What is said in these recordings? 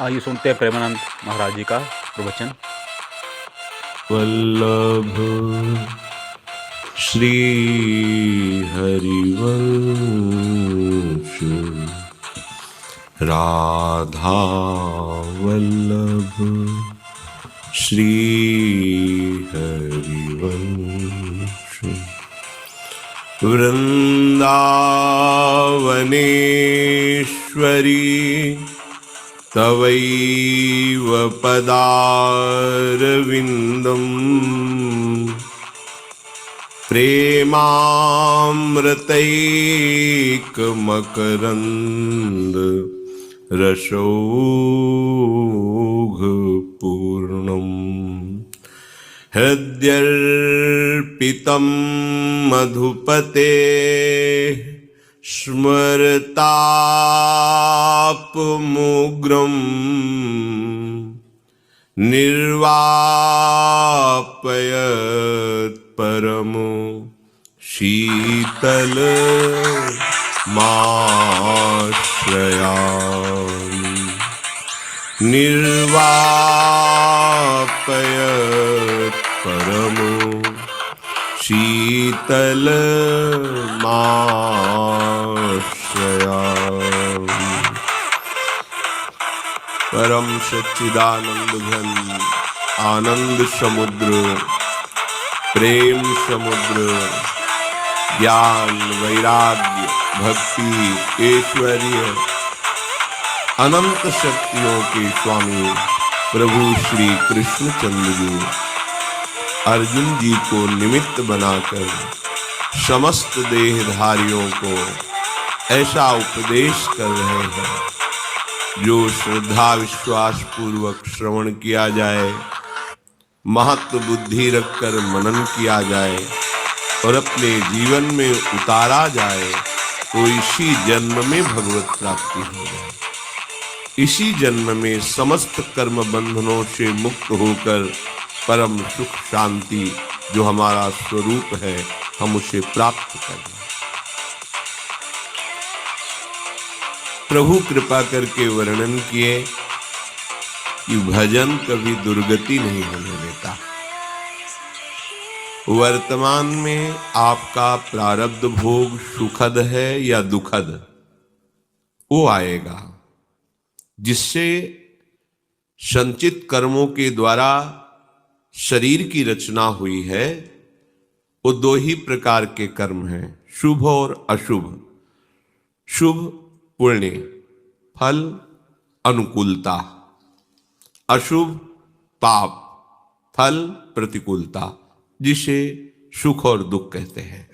आइए सुनते हैं प्रेमानंद महाराज जी का प्रवचन। वल्लभ श्री हरिवंश राधा वल्लभ श्री हरिवंश वृंदावनेश्वरी तवैव पदारविन्दम् प्रेमामृतैकमकरन्द रसौघपूर्णम् हृद्यर्पितं मधुपते स्मरतापमुग्रं निर्वापयत् परमो शीतलमाश्रयामि निर्वापयत् परमो शीतलमाश्रयामि। परम सच्चिदानंद घन आनंद समुद्र प्रेम समुद्र ज्ञान वैराग्य भक्ति ऐश्वर्य अनंत शक्तियों के स्वामी प्रभु श्री कृष्णचंद्र जी अर्जुन जी को निमित्त बनाकर समस्त देहधारियों को ऐसा उपदेश कर रहे हैं जो श्रद्धा विश्वास पूर्वक श्रवण किया जाए, महत्व बुद्धि रखकर मनन किया जाए और अपने जीवन में उतारा जाए तो इसी जन्म में भगवत प्राप्ति हो जाए। इसी जन्म में समस्त कर्म बंधनों से मुक्त होकर परम सुख शांति जो हमारा स्वरूप है हम उसे प्राप्त करें। प्रभु कृपा करके वर्णन किए कि भजन कभी दुर्गति नहीं होने देता। वर्तमान में आपका प्रारब्ध भोग सुखद है या दुखद, वो आएगा जिससे संचित कर्मों के द्वारा शरीर की रचना हुई है। वो दो ही प्रकार के कर्म हैं, शुभ और अशुभ। शुभ पुण्य फल अनुकूलता, अशुभ पाप फल प्रतिकूलता, जिसे सुख और दुख कहते हैं।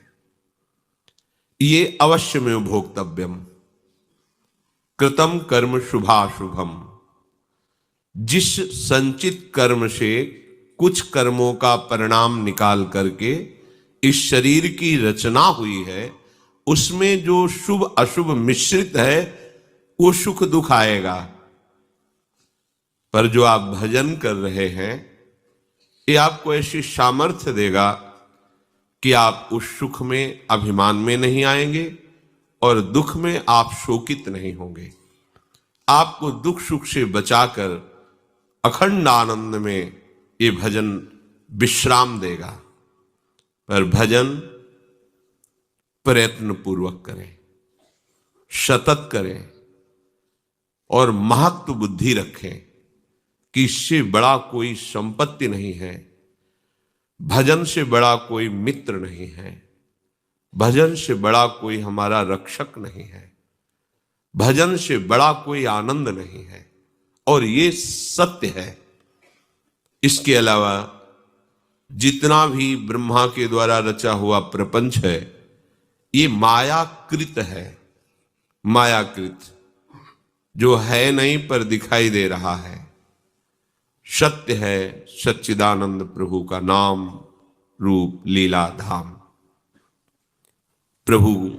ये अवश्य में भोक्तव्यम कृतम कर्म शुभाशुभम। जिस संचित कर्म से कुछ कर्मों का परिणाम निकाल करके इस शरीर की रचना हुई है, उसमें जो शुभ अशुभ मिश्रित है वो सुख दुख आएगा। पर जो आप भजन कर रहे हैं ये आपको ऐसी सामर्थ्य देगा कि आप उस सुख में अभिमान में नहीं आएंगे और दुख में आप शोकित नहीं होंगे। आपको दुख सुख से बचाकर अखंड आनंद में ये भजन विश्राम देगा। पर भजन प्रयत्न पूर्वक करें, सतत करें और महत्व बुद्धि रखें कि इससे बड़ा कोई संपत्ति नहीं है, भजन से बड़ा कोई मित्र नहीं है, भजन से बड़ा कोई हमारा रक्षक नहीं है, भजन से बड़ा कोई आनंद नहीं है। और ये सत्य है। इसके अलावा जितना भी ब्रह्मा के द्वारा रचा हुआ प्रपंच है ये मायाकृत है। मायाकृत जो है नहीं पर दिखाई दे रहा है, सत्य है सच्चिदानंद प्रभु का नाम रूप लीला धाम। प्रभु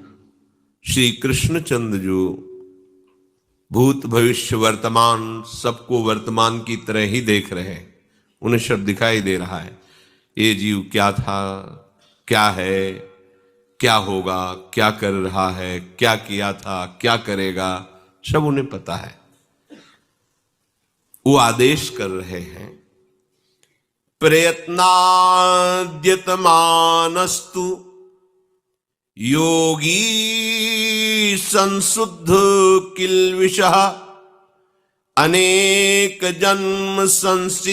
श्री कृष्णचंद्र जो भूत भविष्य वर्तमान सबको वर्तमान की तरह ही देख रहे हैं, उन्हें सब दिखाई दे रहा है। ये जीव क्या था, क्या है, क्या होगा, क्या कर रहा है, क्या किया था, क्या करेगा, सब उन्हें पता है। वो आदेश कर रहे हैं, प्रयत्नाद्यतमानस्तु योगी संशुद्ध किल्विषः अनेक जन्म संसिद्धस्ततो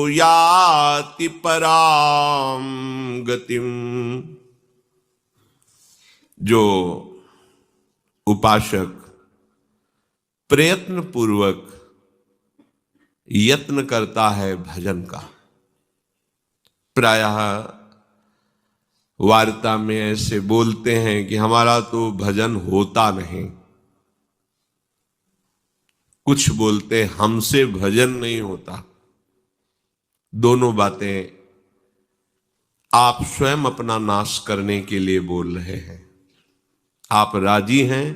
याति पराम गतिम। जो उपासक प्रयत्न पूर्वक यत्न करता है भजन का, प्रायः वार्ता में ऐसे बोलते हैं कि हमारा तो भजन होता नहीं, कुछ बोलते हमसे भजन नहीं होता। दोनों बातें आप स्वयं अपना नाश करने के लिए बोल रहे हैं। आप राजी हैं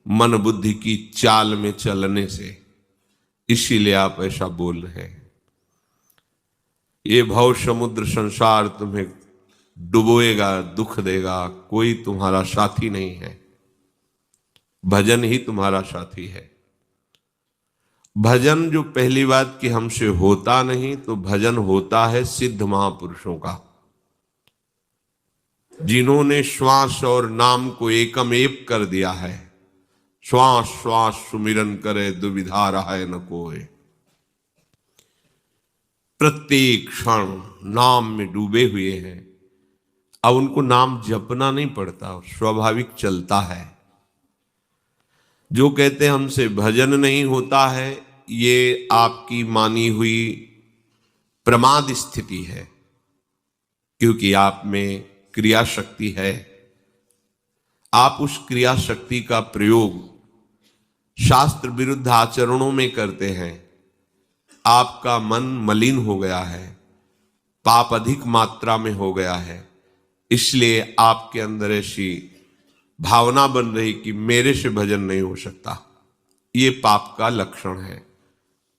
मन बुद्धि की चाल में चलने से, इसीलिए आप ऐसा बोल रहे हैं। ये भव समुद्र संसार तुम्हें डुबोएगा, दुख देगा, कोई तुम्हारा साथी नहीं है, भजन ही तुम्हारा साथी है। भजन जो पहली बात कि हमसे होता नहीं, तो भजन होता है सिद्ध महापुरुषों का, जिन्होंने श्वास और नाम को एकम एक कर दिया है। श्वास श्वास सुमिरन करे दुविधा रहे न कोय, प्रत्येक क्षण नाम में डूबे हुए हैं। अब उनको नाम जपना नहीं पड़ता, स्वाभाविक चलता है। जो कहते हैं हमसे भजन नहीं होता है, ये आपकी मानी हुई प्रमाद स्थिति है, क्योंकि आप में क्रिया शक्ति है। आप उस क्रिया शक्ति का प्रयोग शास्त्र विरुद्ध आचरणों में करते हैं। आपका मन मलिन हो गया है, पाप अधिक मात्रा में हो गया है, इसलिए आपके अंदर ऐसी भावना बन रही कि मेरे से भजन नहीं हो सकता। ये पाप का लक्षण है।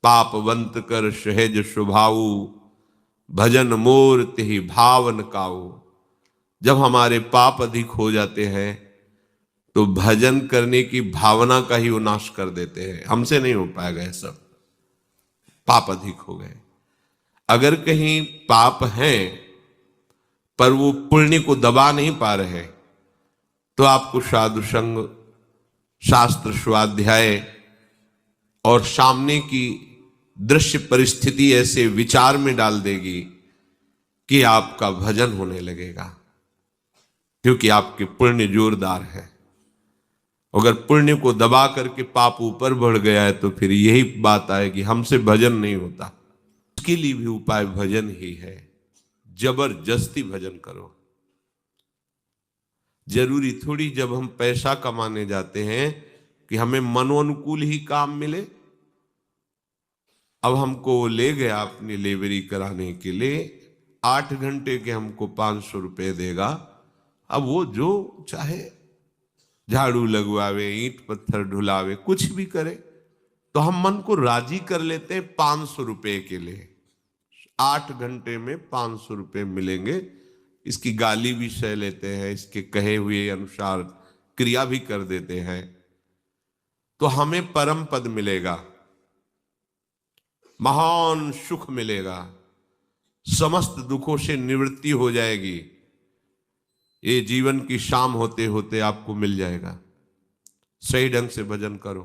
पापवंत कर सहज स्वभाऊ, भजन मोर तिहि भावन काऊ। जब हमारे पाप अधिक हो जाते हैं तो भजन करने की भावना का ही वो नाश कर देते हैं। हमसे नहीं हो पाएगा, ये सब पाप अधिक हो गए। अगर कहीं पाप हैं पर वो पुण्य को दबा नहीं पा रहे, तो आपको साधु संग, शास्त्र स्वाध्याय और सामने की दृश्य परिस्थिति ऐसे विचार में डाल देगी कि आपका भजन होने लगेगा, क्योंकि आपके पुण्य जोरदार है। अगर पुण्य को दबा करके पाप ऊपर बढ़ गया है तो फिर यही बात आएगी हमसे भजन नहीं होता। उसके लिए भी उपाय भजन ही है। जबरदस्ती भजन करो। जरूरी थोड़ी जब हम पैसा कमाने जाते हैं कि हमें मनोनुकूल ही काम मिले। अब हमको ले गया अपनी लेबरी कराने के लिए, 8 घंटे के हमको 500 रुपए देगा। अब वो जो चाहे झाड़ू लगवावे, ईंट पत्थर ढुलावे, कुछ भी करे, तो हम मन को राजी कर लेते हैं 500 रुपए के लिए। 8 घंटे में 500 रुपए मिलेंगे, इसकी गाली भी सह लेते हैं, इसके कहे हुए अनुसार क्रिया भी कर देते हैं, तो हमें परम पद मिलेगा, महान सुख मिलेगा, समस्त दुखों से निवृत्ति हो जाएगी। ये जीवन की शाम होते होते आपको मिल जाएगा। सही ढंग से भजन करो।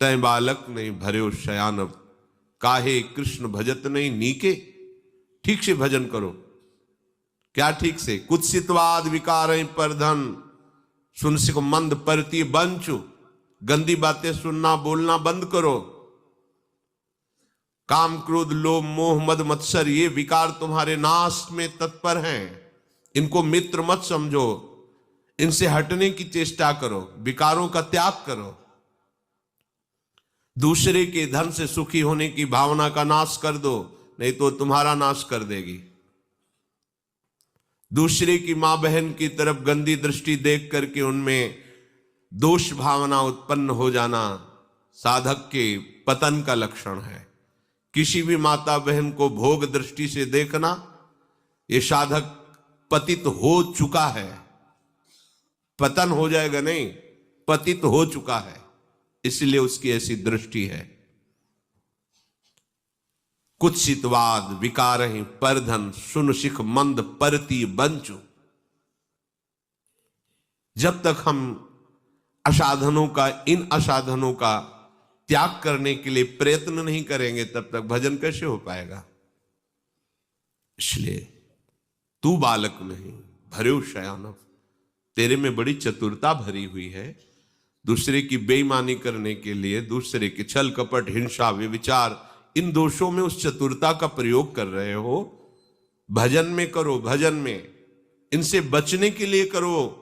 तय बालक नहीं भर्यो शयानब, काहे कृष्ण भजत नहीं नीके। ठीक से भजन करो। क्या ठीक से? कुत्सितवाद विकार परधन, सुन सिख मंद परती बंचु। गंदी बातें सुनना बोलना बंद करो। काम क्रोध लोभ मोह मद मत्सर, ये विकार तुम्हारे नाश में तत्पर हैं। इनको मित्र मत समझो, इनसे हटने की चेष्टा करो, विकारों का त्याग करो। दूसरे के धन से सुखी होने की भावना का नाश कर दो, नहीं तो तुम्हारा नाश कर देगी। दूसरे की मां बहन की तरफ गंदी दृष्टि देख करके उनमें दोष भावना उत्पन्न हो जाना साधक के पतन का लक्षण है। किसी भी माता बहन को भोग दृष्टि से देखना, ये साधक पतित हो चुका है। पतन हो जाएगा नहीं, पतित हो चुका है, इसलिए उसकी ऐसी दृष्टि है। कुत्सितवाद विकारहि परधन सुन सिख मंद परती बंचु। जब तक हम इन असाधनों का त्याग करने के लिए प्रयत्न नहीं करेंगे तब तक भजन कैसे हो पाएगा। इसलिए तू बालक नहीं भर्यो शयानव, तेरे में बड़ी चतुरता भरी हुई है। दूसरे की बेईमानी करने के लिए, दूसरे के छल कपट हिंसा व्यभिचार इन दोषों में उस चतुरता का प्रयोग कर रहे हो। भजन में करो, भजन में इनसे बचने के लिए करो।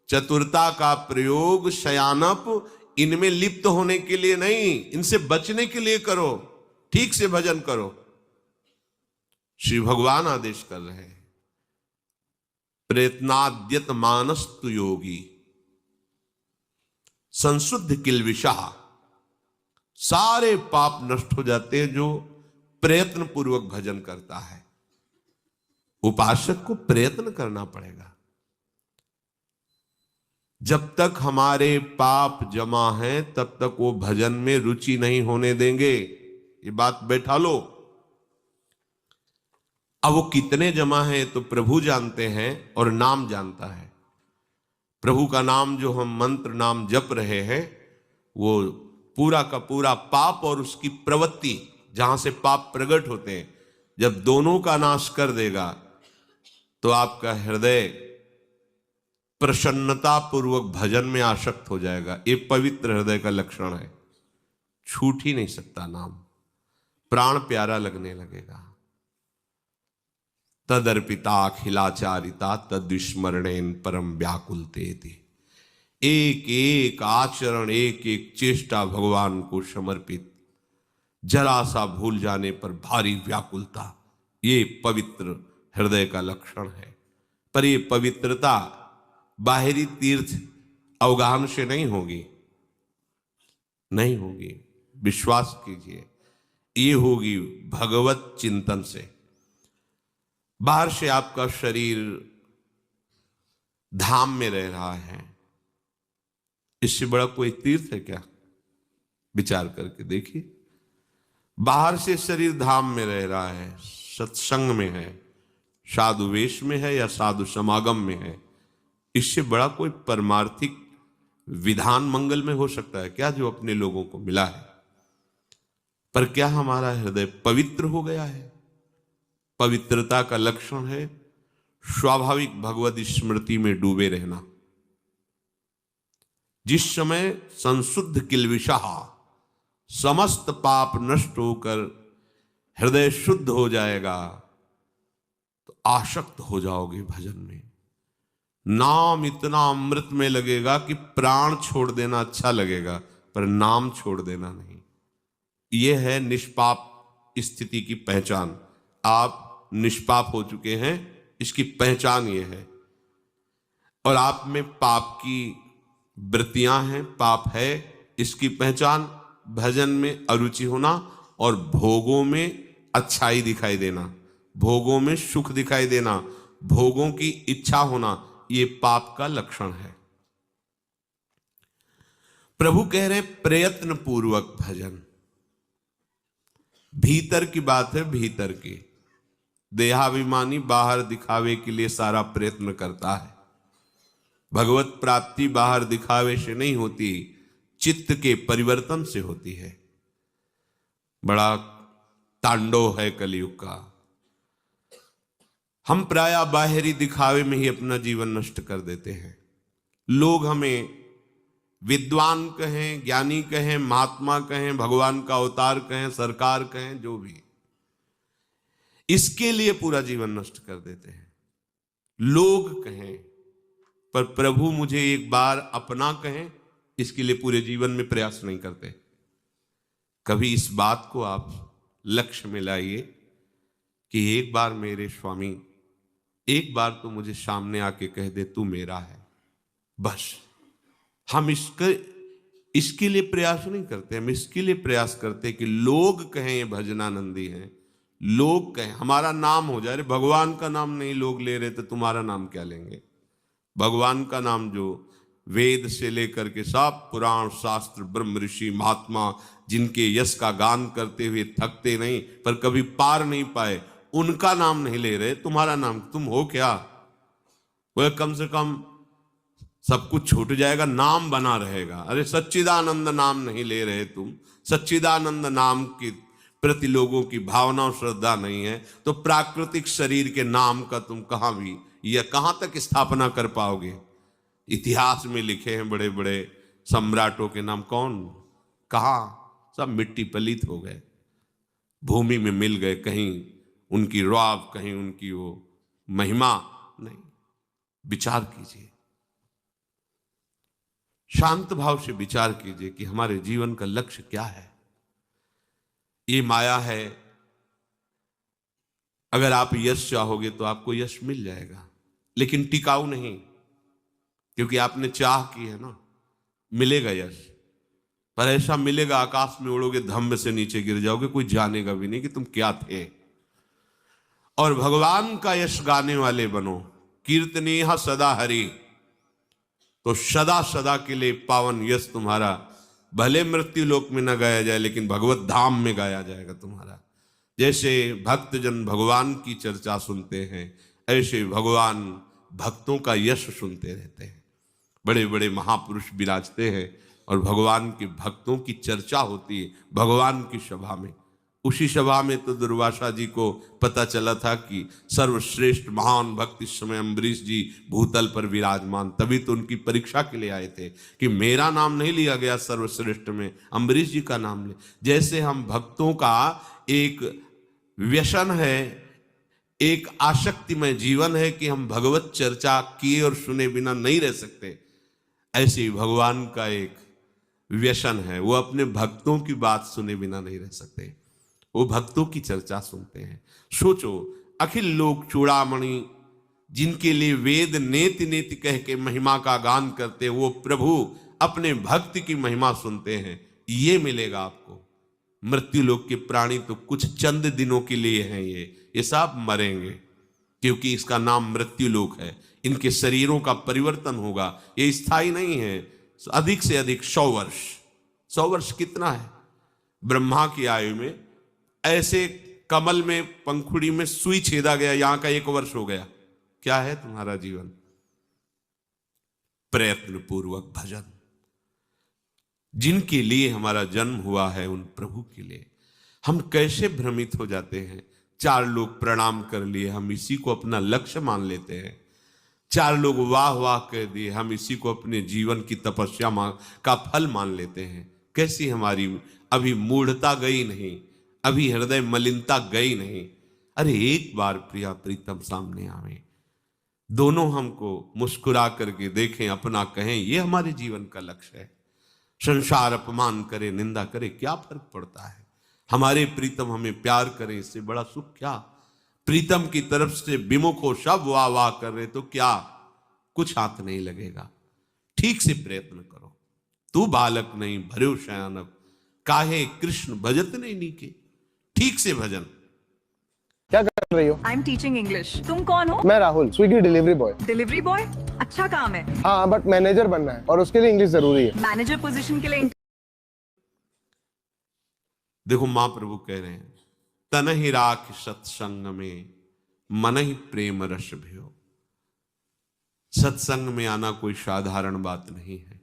चतुरता का प्रयोग शयानप इनमें लिप्त होने के लिए नहीं, इनसे बचने के लिए करो। ठीक से भजन करो। श्री भगवान आदेश कर रहे हैं, प्रयत्नाद्यत मानस्तु योगी संशुद्ध किलविषा। सारे पाप नष्ट हो जाते हैं जो प्रयत्न पूर्वक भजन करता है। उपासक को प्रयत्न करना पड़ेगा। जब तक हमारे पाप जमा हैं तब तक वो भजन में रुचि नहीं होने देंगे। ये बात बैठा लो। अब वो कितने जमा हैं तो प्रभु जानते हैं और नाम जानता है। प्रभु का नाम जो हम मंत्र नाम जप रहे हैं वो पूरा का पूरा पाप और उसकी प्रवृत्ति जहां से पाप प्रकट होते हैं, जब दोनों का नाश कर देगा तो आपका हृदय प्रसन्नता पूर्वक भजन में आसक्त हो जाएगा। ये पवित्र हृदय का लक्षण है। छूट ही नहीं सकता नाम, प्राण प्यारा लगने लगेगा। तदर्पिता अखिलाचारिता तद्विस्मरणेन परम व्याकुलते थी। एक एक आचरण, एक एक चेष्टा भगवान को समर्पित, जरा सा भूल जाने पर भारी व्याकुलता, ये पवित्र हृदय का लक्षण है। पर ये पवित्रता बाहरी तीर्थ अवगाहन से नहीं होगी, नहीं होगी। विश्वास कीजिए, ये होगी भगवत चिंतन से। बाहर से आपका शरीर धाम में रह रहा है, इससे बड़ा कोई तीर्थ है क्या? विचार करके देखिए। बाहर से शरीर धाम में रह रहा है, सत्संग में है, साधु वेश में है या साधु समागम में है, इससे बड़ा कोई परमार्थिक विधान मंगल में हो सकता है क्या जो अपने लोगों को मिला है? पर क्या हमारा हृदय पवित्र हो गया है? पवित्रता का लक्षण है स्वाभाविक भगवत स्मृति में डूबे रहना। जिस समय संशुद्ध किलविषा, समस्त पाप नष्ट होकर हृदय शुद्ध हो जाएगा तो आसक्त हो जाओगे भजन में। नाम इतना अमृत में लगेगा कि प्राण छोड़ देना अच्छा लगेगा, पर नाम छोड़ देना नहीं। यह है निष्पाप स्थिति की पहचान। आप निष्पाप हो चुके हैं, इसकी पहचान यह है। और आप में पाप की वृत्तियां हैं, पाप है, इसकी पहचान भजन में अरुचि होना और भोगों में अच्छाई दिखाई देना, भोगों में सुख दिखाई देना, भोगों की इच्छा होना, ये पाप का लक्षण है। प्रभु कह रहे प्रयत्न पूर्वक भजन। भीतर की बात है, भीतर की। देहाभिमानी बाहर दिखावे के लिए सारा प्रयत्न करता है। भगवत प्राप्ति बाहर दिखावे से नहीं होती, चित्त के परिवर्तन से होती है। बड़ा तांडव है कलयुग का। हम प्रायः बाहरी दिखावे में ही अपना जीवन नष्ट कर देते हैं। लोग हमें विद्वान कहें, ज्ञानी कहें, महात्मा कहें, भगवान का अवतार कहें, सरकार कहें, जो भी, इसके लिए पूरा जीवन नष्ट कर देते हैं। लोग कहें, पर प्रभु मुझे एक बार अपना कहें, इसके लिए पूरे जीवन में प्रयास नहीं करते। कभी इस बात को आप लक्ष्य में लाइए कि एक बार मेरे स्वामी, एक बार तो मुझे सामने आके कह दे तू मेरा है। बस हम इसके लिए प्रयास नहीं करते। हम इसके लिए प्रयास करते कि लोग कहें ये भजनानंदी हैं, लोग कहें हमारा नाम हो जाए। अरे भगवान का नाम नहीं लोग ले रहे तो तुम्हारा नाम क्या लेंगे? भगवान का नाम जो वेद से लेकर के सब पुराण शास्त्र ब्रह्म ऋषि महात्मा जिनके यश का गान करते हुए थकते नहीं पर कभी पार नहीं पाए, उनका नाम नहीं ले रहे, तुम्हारा नाम, तुम हो क्या? वह कम से कम सब कुछ छूट जाएगा, नाम बना रहेगा। अरे सच्चिदानंद नाम नहीं ले रहे तुम, सच्चिदानंद नाम की प्रति लोगों की भावना और श्रद्धा नहीं है, तो प्राकृतिक शरीर के नाम का तुम कहां भी या कहां तक स्थापना कर पाओगे? इतिहास में लिखे हैं बड़े बड़े सम्राटों के नाम, कौन कहां? सब मिट्टी पलीत हो गए, भूमि में मिल गए, कहीं उनकी रौब, कहीं उनकी वो महिमा नहीं। विचार कीजिए, शांत भाव से विचार कीजिए कि हमारे जीवन का लक्ष्य क्या है। ये माया है, अगर आप यश चाहोगे तो आपको यश मिल जाएगा, लेकिन टिकाऊ नहीं, क्योंकि आपने चाह की है ना, मिलेगा यश, पर ऐसा मिलेगा आकाश में उड़ोगे धम्म से नीचे गिर जाओगे, कोई जानेगा भी नहीं कि तुम क्या थे। और भगवान का यश गाने वाले बनो, कीर्तनीय सदा हरि, तो सदा सदा के लिए पावन यश तुम्हारा भले मृत्यु लोक में न गाया जाए लेकिन भगवत धाम में गाया जाएगा तुम्हारा। जैसे भक्तजन भगवान की चर्चा सुनते हैं, ऐसे भगवान भक्तों का यश सुनते रहते हैं। बड़े बड़े महापुरुष विराजते हैं और भगवान के भक्तों की चर्चा होती है भगवान की सभा में। उसी सभा में तो दुर्वासा जी को पता चला था कि सर्वश्रेष्ठ महान भक्त इस समय अम्बरीश जी भूतल पर विराजमान, तभी तो उनकी परीक्षा के लिए आए थे कि मेरा नाम नहीं लिया गया सर्वश्रेष्ठ में, अम्बरीश जी का नाम ले। जैसे हम भक्तों का एक व्यसन है, एक आसक्तिमय जीवन है कि हम भगवत चर्चा किए और सुने बिना नहीं रह सकते, ऐसे ही भगवान का एक व्यसन है, वो अपने भक्तों की बात सुने बिना नहीं रह सकते, वो भक्तों की चर्चा सुनते हैं। सोचो, अखिल लोक चूड़ामणि जिनके लिए वेद नेति नेति कह के महिमा का गान करते, वो प्रभु अपने भक्त की महिमा सुनते हैं, ये मिलेगा आपको। मृत्यु लोक के प्राणी तो कुछ चंद दिनों के लिए हैं, ये सब मरेंगे, क्योंकि इसका नाम मृत्यु लोक है। इनके शरीरों का परिवर्तन होगा, ये स्थायी नहीं है। अधिक से अधिक 100 वर्ष। 100 वर्ष कितना है? ब्रह्मा की आयु में ऐसे कमल में पंखुड़ी में सुई छेदा गया, यहां का 1 वर्ष हो गया। क्या है तुम्हारा जीवन? प्रयत्न पूर्वक भजन। जिनके लिए हमारा जन्म हुआ है उन प्रभु के लिए हम कैसे भ्रमित हो जाते हैं। 4 लोग प्रणाम कर लिए, हम इसी को अपना लक्ष्य मान लेते हैं। 4 लोग वाह वाह कह दिए, हम इसी को अपने जीवन की तपस्या का फल मान लेते हैं। कैसी हमारी अभी मूढ़ता गई नहीं, अभी हृदय मलिनता गई नहीं। अरे एक बार प्रिया प्रीतम सामने आवे, दोनों हमको मुस्कुरा करके देखें, अपना कहें, ये हमारे जीवन का लक्ष्य है। संसार अपमान करे, निंदा करे, क्या फर्क पड़ता है? हमारे प्रीतम हमें प्यार करें, इससे बड़ा सुख क्या? प्रीतम की तरफ से विमुख हो, सब वाह वाह कर रहे, तो क्या कुछ हाथ नहीं लगेगा। ठीक से प्रयत्न करो। तू बालक नहीं भर्यो शयानक, काहे कृष्ण भजत नहीं नीके। ठीक से भजन। क्या कर रही हो? I am teaching English. तुम कौन हो? मैं Rahul, Swiggy delivery boy. Delivery boy? अच्छा काम है। हाँ, बट मैनेजर बनना है और उसके लिए इंग्लिश जरूरी है। मैनेजर पोजीशन के लिए देखो, मां प्रभु कह रहे हैं, तन ही राख सत्संग में मन ही प्रेम रस भयो। सत्संग में आना कोई साधारण बात नहीं है।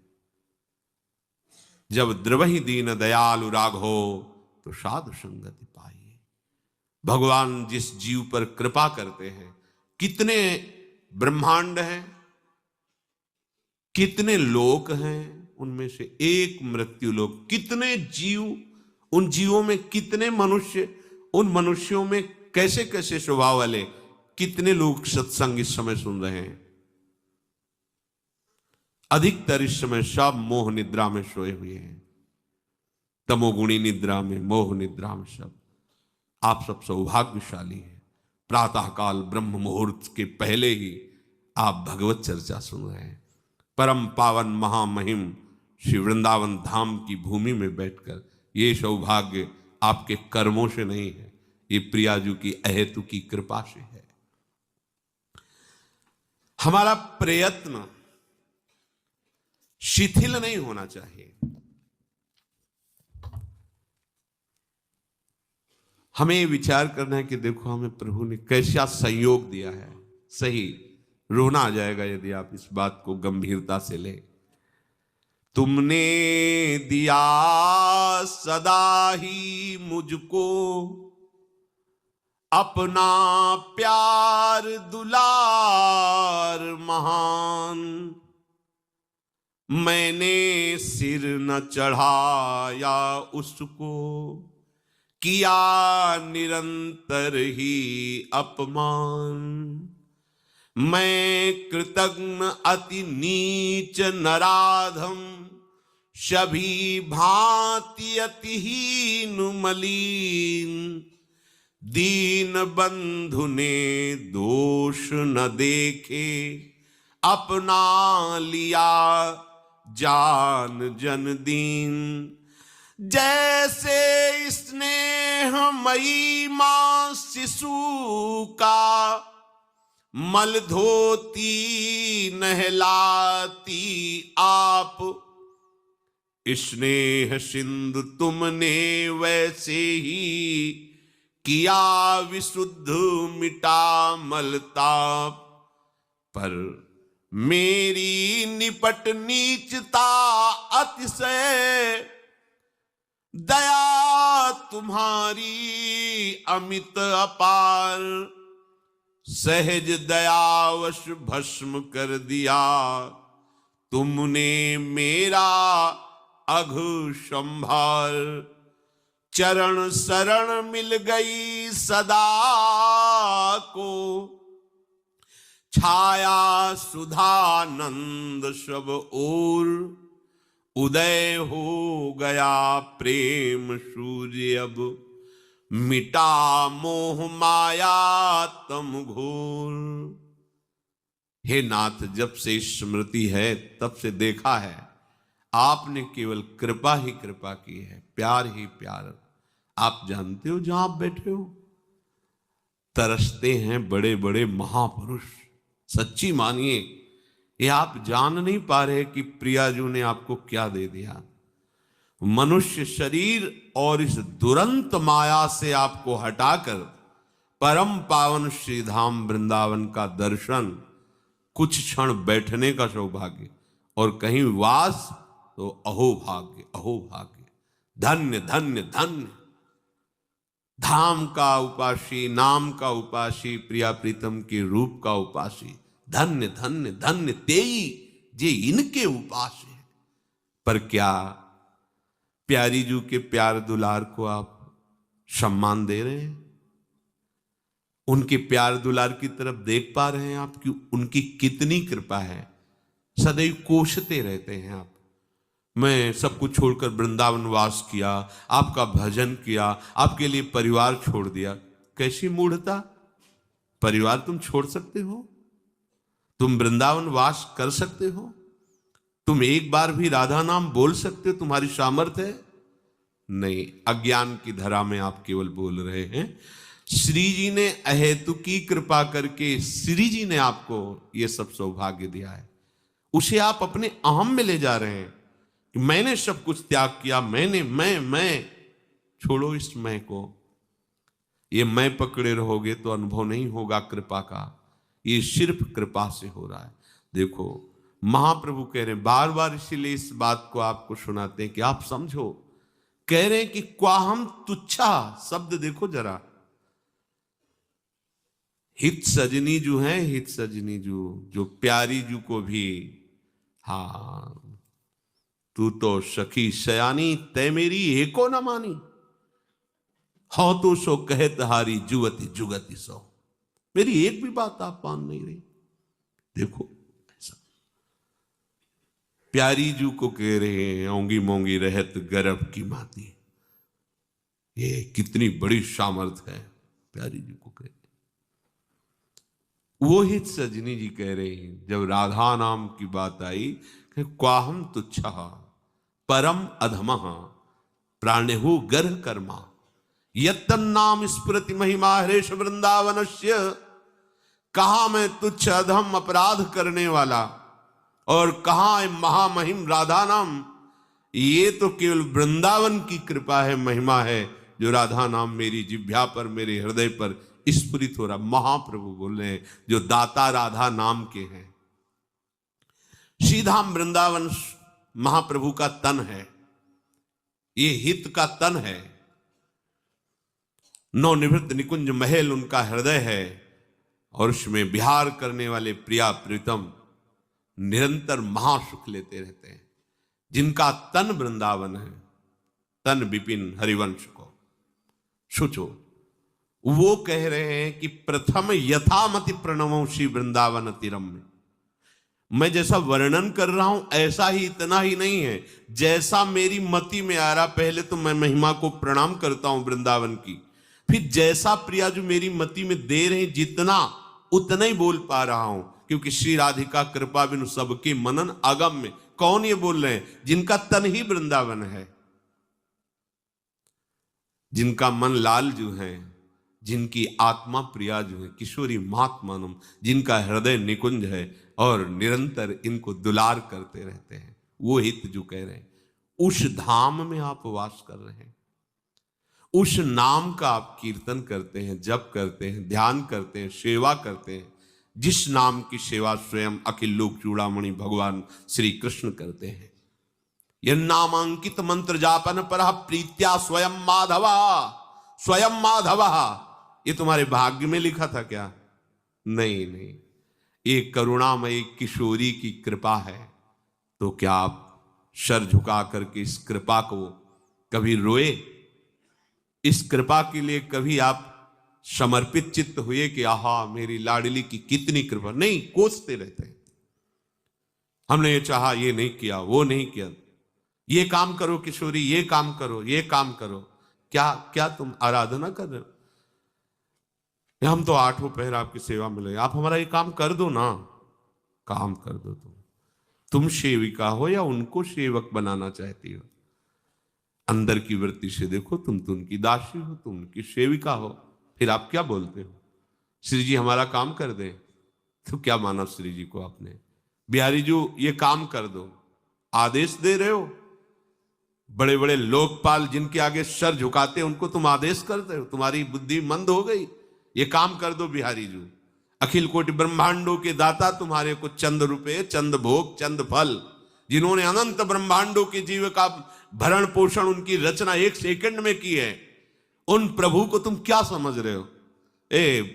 जब द्रवहि दीन दयालु राघो तो साधु संगति पाइए। भगवान जिस जीव पर कृपा करते हैं, कितने ब्रह्मांड हैं, कितने लोक हैं, उनमें से एक मृत्यु लोक। कितने जीव, उन जीवों में कितने मनुष्य, उन मनुष्यों में कैसे कैसे स्वभाव वाले, कितने लोग सत्संग इस समय सुन रहे हैं। अधिकतर इस समय सब मोह निद्रा में सोए हुए हैं, तमोगुणी निद्रा में, मोह निद्रा में सब। आप सब सौभाग्यशाली हैं। प्रातःकाल ब्रह्म मुहूर्त के पहले ही आप भगवत चर्चा सुन रहे हैं। परम पावन महामहिम श्री वृंदावन धाम की भूमि में बैठकर, ये सौभाग्य आपके कर्मों से नहीं है, ये प्रियाजू की अहेतु की कृपा से है। हमारा प्रयत्न शिथिल नहीं होना चाहिए। हमें विचार करना है कि देखो हमें प्रभु ने कैसा संयोग दिया है। सही रोना आ जाएगा यदि आप इस बात को गंभीरता से ले। तुमने दिया सदा ही मुझको अपना प्यार दुलार महान, मैंने सिर न चढ़ाया उसको, किया निरंतर ही अपमान। मैं कृतज्ञ अति नीच नराधम, सभी भांति अतिहीन मलीन। दीन बंधु ने दोष न देखे, अपना लिया जान जन दीन। जैसे स्नेहमयी मां शिशु का मल धोती नहलाती आप, स्नेह सिंधु तुमने वैसे ही किया विशुद्ध मिटा मलताप। पर मेरी निपट नीचता अतिशय, दया तुम्हारी अमित अपार। सहज दयावश भस्म कर दिया तुमने मेरा अघ संभार। चरण शरण मिल गई सदा को, छाया सुधानंद सब ओर। उदय हो गया प्रेम सूर्य अब, मिटा मोह माया तम घोर। हे नाथ, जब से स्मृति है तब से देखा है आपने केवल कृपा ही कृपा की है, प्यार ही प्यार। आप जानते हो जहां आप बैठे हो तरसते हैं बड़े बड़े महापुरुष। सच्ची मानिए, ये आप जान नहीं पा रहे कि प्रियाजू ने आपको क्या दे दिया। मनुष्य शरीर और इस दुरंत माया से आपको हटाकर परम पावन श्रीधाम वृंदावन का दर्शन, कुछ क्षण बैठने का सौभाग्य और कहीं वास, तो अहो भाग्य, अहो भाग्य। धन्य धन्य धन्य। धाम का उपासी, नाम का उपासी, प्रिया प्रीतम के रूप का उपासी। धन्य धन्य धन्य तेई जे इनके उपास है। पर क्या प्यारी जू के प्यार दुलार को आप सम्मान दे रहे हैं? उनके प्यार दुलार की तरफ देख पा रहे हैं आप कि उनकी कितनी कृपा है? सदैव कोसते रहते हैं आप, मैं सब कुछ छोड़कर वृंदावन वास किया, आपका भजन किया, आपके लिए परिवार छोड़ दिया। कैसी मूढ़ता! परिवार तुम छोड़ सकते हो? तुम वृंदावन वास कर सकते हो? तुम एक बार भी राधा नाम बोल सकते हो? तुम्हारी सामर्थ्य है? नहीं, अज्ञान की धरा में आप केवल बोल रहे हैं। श्री जी ने अहेतुकी कृपा करके श्री जी ने आपको यह सब सौभाग्य दिया है, उसे आप अपने अहम में ले जा रहे हैं कि मैंने सब कुछ त्याग किया, मैंने मैं। छोड़ो इस मैं को। ये मैं पकड़े रहोगे तो अनुभव नहीं होगा कृपा का। ये सिर्फ कृपा से हो रहा है। देखो महाप्रभु कह रहे हैं बार बार, इसीलिए इस बात को आपको सुनाते हैं कि आप समझो। कह रहे हैं कि क्वाहम तुच्छा शब्द देखो जरा। हित सजनी जू है, हित सजनी जू, जो प्यारी जू को भी, हाँ तू तो सखी सयानी, तय मेरी एको न मानी। हो तो सो कहत हारी जुगति जुगति सो। मेरी एक भी बात आप मान नहीं रही। देखो ऐसा प्यारी जू को कह रहे हैं ओंगी मोंगी रहत गर्भ की माती। ये कितनी बड़ी सामर्थ है। प्यारी जू को कह रहे, वो हित सजनी जी कह रहे हैं जब राधा नाम की बात आई, क्वाहम तुच्छा परम अधमः प्राणेहु गर्ह कर्मा यत्तन्नाम स्मृति महिमा हरेश वृंदावनस्य। कहा मैं तुच्छ अधम अपराध करने वाला और कहां है महामहिम राधा नाम। ये तो केवल वृंदावन की कृपा है, महिमा है, जो राधा नाम मेरी जिह्वा पर, मेरे हृदय पर स्फुरित हो रहा। महाप्रभु बोल रहे हैं जो दाता राधा नाम के हैं। श्रीधाम वृंदावन महाप्रभु का तन है, ये हित का तन है। नवनिवृत्त निकुंज महल उनका हृदय है, और उसमें विहार करने वाले प्रिया प्रीतम निरंतर महासुख लेते रहते हैं। जिनका तन वृंदावन है, तन विपिन हरिवंश को सुचो। वो कह रहे हैं कि प्रथम यथामति प्रणवों श्री वृंदावन तिरम में। मैं जैसा वर्णन कर रहा हूं ऐसा ही, इतना ही नहीं है, जैसा मेरी मति में आ रहा। पहले तो मैं महिमा को प्रणाम करता हूं वृंदावन की, फिर जैसा प्रिया जो मेरी मति में दे रहे हैं, जितना उतना ही बोल पा रहा हूं, क्योंकि श्री राधिका कृपा बिनु सबके मनन आगम में। कौन ये बोल रहे हैं? जिनका तन ही वृंदावन है, जिनका मन लाल जो है, जिनकी आत्मा प्रिया जो है, किशोरी महात्मानुम, जिनका हृदय निकुंज है और निरंतर इनको दुलार करते रहते हैं, वो हित जो कह रहे हैं। उस धाम में आप वास कर रहे हैं, उस नाम का आप कीर्तन करते हैं, जप करते हैं, ध्यान करते हैं, सेवा करते हैं, जिस नाम की सेवा स्वयं अखिल लोक चूड़ामणि भगवान श्री कृष्ण करते हैं। यह नामांकित मंत्र जापन पर प्रीत्या स्वयं माधवा, स्वयं माधवा। ये तुम्हारे भाग्य में लिखा था क्या? नहीं नहीं, ये करुणामयी किशोरी की कृपा है। तो क्या आप सर झुका करके इस कृपा को कभी रोए? इस कृपा के लिए कभी आप समर्पित चित्त हुए कि आहा मेरी लाडली की कितनी कृपा? नहीं, कोसते रहते हैं। हमने ये चाहा, ये नहीं किया, वो नहीं किया, ये काम करो किशोरी, ये काम करो, ये काम करो। क्या क्या तुम आराधना कर रहे हो? हम तो 8 पहर आपकी सेवा में लगे, आप हमारा ये काम कर दो ना। काम कर दो तुम सेविका हो या उनको सेवक बनाना चाहती हो? अंदर की वृत्ति से देखो, तुम तो उनकी दासी हो, तुम उनकी सेविका हो, फिर आप क्या बोलते हो? श्री जी हमारा काम कर दे, तो क्या माना श्री जी को आपने? बिहारी जी ये काम कर दो, आदेश दे रहे हो। बड़े बड़े लोकपाल जिनके आगे सर झुकाते हैं उनको तुम आदेश करते हो। तुम्हारी बुद्धि मंद हो गई? ये काम कर दो बिहारी जी। अखिल कोटि ब्रह्मांडों के दाता तुम्हारे को चंद रुपए, चंद भोग, चंद फल, जिन्होंने अनंत ब्रह्मांडों के जीव का भरण पोषण, उनकी रचना 1 सेकंड में की है, उन प्रभु को तुम क्या समझ रहे हो?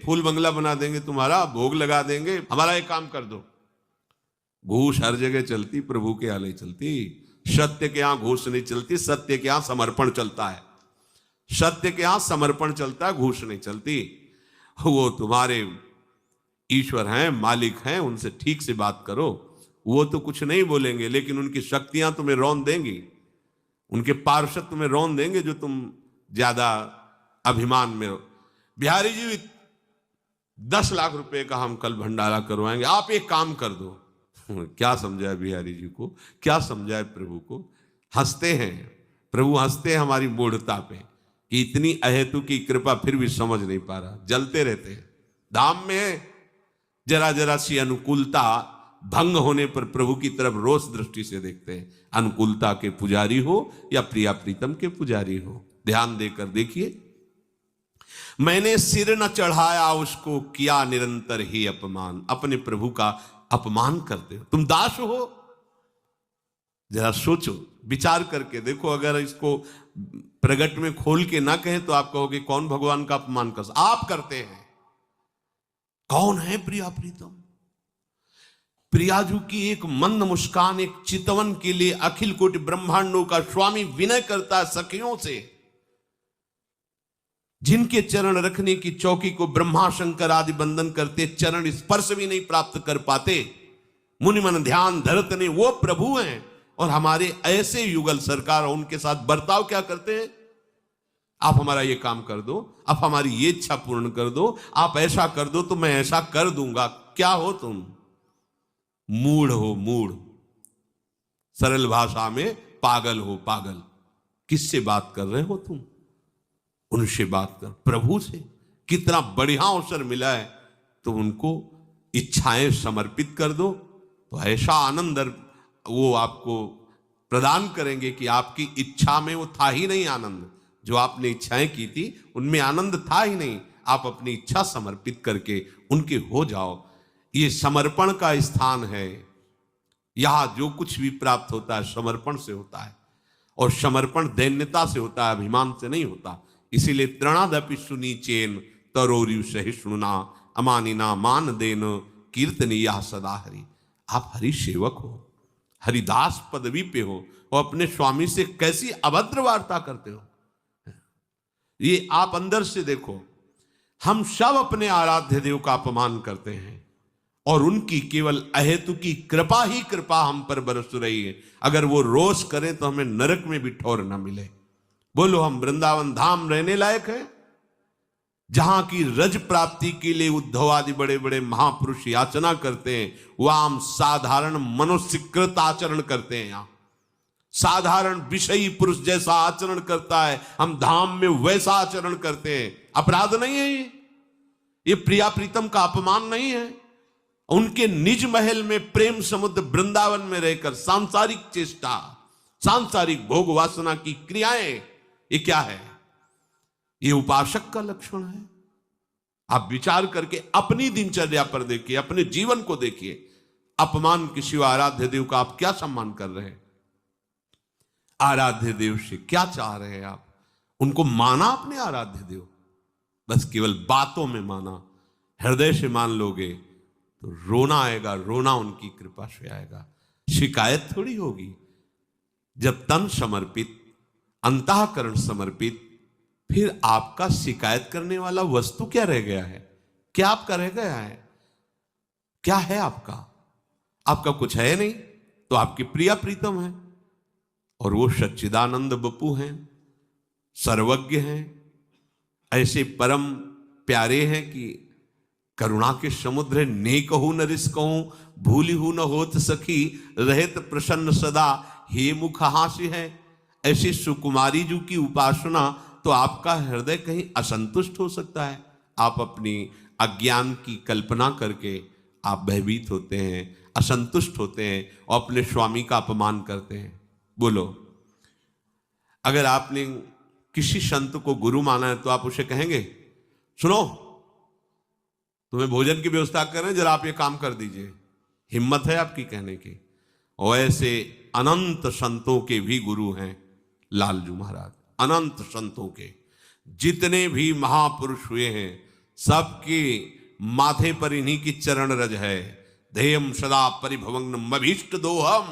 फूल बंगला बना देंगे तुम्हारा, भोग लगा देंगे, हमारा एक काम कर दो। घूस हर जगह चलती, प्रभु के यहाँ नहीं चलती। सत्य के यहां घूस नहीं चलती, सत्य के यहां समर्पण चलता है। सत्य के यहां समर्पण चलता है, घूस नहीं चलती। वो तुम्हारे ईश्वर हैं, मालिक हैं, उनसे ठीक से बात करो। वो तो कुछ नहीं बोलेंगे, लेकिन उनकी शक्तियां तुम्हें रौंद देंगी, उनके पार्षद तुम्हें रौंद देंगे, जो तुम ज्यादा अभिमान में हो। बिहारी जी 10 लाख रुपए का हम कल भंडारा करवाएंगे, आप एक काम कर दो। क्या समझाए बिहारी जी को, क्या समझाए प्रभु को? हंसते हैं प्रभु, हंसते हैं हमारी मूढ़ता पे कि इतनी अहेतु की कृपा फिर भी समझ नहीं पा रहा। जलते रहते हैं। धाम में जरा जरा सी अनुकूलता भंग होने पर प्रभु की तरफ रोष दृष्टि से देखते हैं। अनुकूलता के पुजारी हो या प्रिया प्रीतम के पुजारी हो, ध्यान देकर देखिए। मैंने सिर न चढ़ाया उसको, किया निरंतर ही अपमान। अपने प्रभु का अपमान करते हो, तुम दास हो। जरा सोचो, विचार करके देखो। अगर इसको प्रगट में खोल के ना कहें तो आप कहोगे कौन भगवान का अपमान कर? आप करते हैं। कौन है प्रिया प्रीतम? प्रियाजू की एक मंद मुस्कान, एक चितवन के लिए अखिल कोटि ब्रह्मांडों का स्वामी विनय करता है सखियों से। जिनके चरण रखने की चौकी को ब्रह्मा शंकर आदि बंदन करते, चरण स्पर्श भी नहीं प्राप्त कर पाते, मुनि मन ध्यान धरत नहीं, वो प्रभु हैं। और हमारे ऐसे युगल सरकार उनके साथ बर्ताव क्या करते हैं? आप हमारा ये काम कर दो, आप हमारी ये इच्छा पूर्ण कर दो, आप ऐसा कर दो तो मैं ऐसा कर दूंगा। क्या हो तुम? मूढ़ हो, मूढ़। सरल भाषा में पागल हो, पागल। किससे बात कर रहे हो तुम? उनसे बात कर, प्रभु से। कितना बढ़िया अवसर मिला है तो उनको इच्छाएं समर्पित कर दो। तो ऐसा आनंद वो आपको प्रदान करेंगे कि आपकी इच्छा में वो था ही नहीं आनंद। जो आपने इच्छाएं की थी उनमें आनंद था ही नहीं। आप अपनी इच्छा समर्पित करके उनके हो जाओ। ये समर्पण का स्थान है। यहां जो कुछ भी प्राप्त होता है समर्पण से होता है, और समर्पण दैन्यता से होता है, अभिमान से नहीं होता। इसीलिए तृणादपि सुनीचेन तरोरु सहिष्णुना अमानिना मान देन कीर्तनीया सदा हरि। आप हरि सेवक हो, हरिदास पदवी पे हो, और अपने स्वामी से कैसी अभद्र वार्ता करते हो। ये आप अंदर से देखो। हम सब अपने आराध्य देव का अपमान करते हैं, और उनकी केवल अहेतु की कृपा ही कृपा हम पर बरस रही है। अगर वो रोष करें तो हमें नरक में भी ठौर न मिले। बोलो, हम वृंदावन धाम रहने लायक है, जहां की रज प्राप्ति के लिए उद्धव आदि बड़े बड़े महापुरुष याचना करते हैं, वह हम साधारण मनुष्यकृत आचरण करते हैं। यहां साधारण विषयी पुरुष जैसा आचरण करता है, हम धाम में वैसा आचरण करते हैं। अपराध नहीं है ये प्रिया प्रीतम का अपमान नहीं है। उनके निज महल में प्रेम समुद्र वृंदावन में रहकर सांसारिक चेष्टा, सांसारिक भोग वासना की क्रियाएं, ये क्या है? ये उपासक का लक्षण है। आप विचार करके अपनी दिनचर्या पर देखिए, अपने जीवन को देखिए। अपमान के सिवा आराध्य देव का आप क्या सम्मान कर रहे हैं? आराध्य देव से क्या चाह रहे हैं आप? उनको माना अपने आराध्य देव, बस केवल बातों में माना। हृदय से मान लोगे तो रोना आएगा, रोना उनकी कृपा से आएगा। शिकायत थोड़ी होगी। जब तन समर्पित, अंतःकरण समर्पित, फिर आपका शिकायत करने वाला वस्तु क्या रह गया है? क्या आपका रह गया है? क्या है आपका? आपका कुछ है नहीं, तो आपकी प्रिया प्रीतम है, और वो सच्चिदानंद बपू हैं, सर्वज्ञ हैं, ऐसे परम प्यारे हैं कि करुणा के समुद्र ने कहूं न रिस कहूं, भूली हूं न होत सखी, रहत प्रसन्न सदा हे मुख हास्य है। ऐसी सुकुमारी जी की उपासना तो आपका हृदय कहीं असंतुष्ट हो सकता है। आप अपनी अज्ञान की कल्पना करके आप भयभीत होते हैं, असंतुष्ट होते हैं, और अपने स्वामी का अपमान करते हैं। बोलो, अगर आपने किसी संत को गुरु माना है तो आप उसे कहेंगे, सुनो, तुम्हें भोजन की व्यवस्था करें, जरा आप ये काम कर दीजिए। हिम्मत है आपकी कहने की? और ऐसे अनंत संतों के भी गुरु हैं लालजू महाराज। अनंत संतों के जितने भी महापुरुष हुए हैं, सबके माथे पर इन्हीं की चरण रज है। ध्येयम सदा परिभवग्नम अभीष्ट दोहम।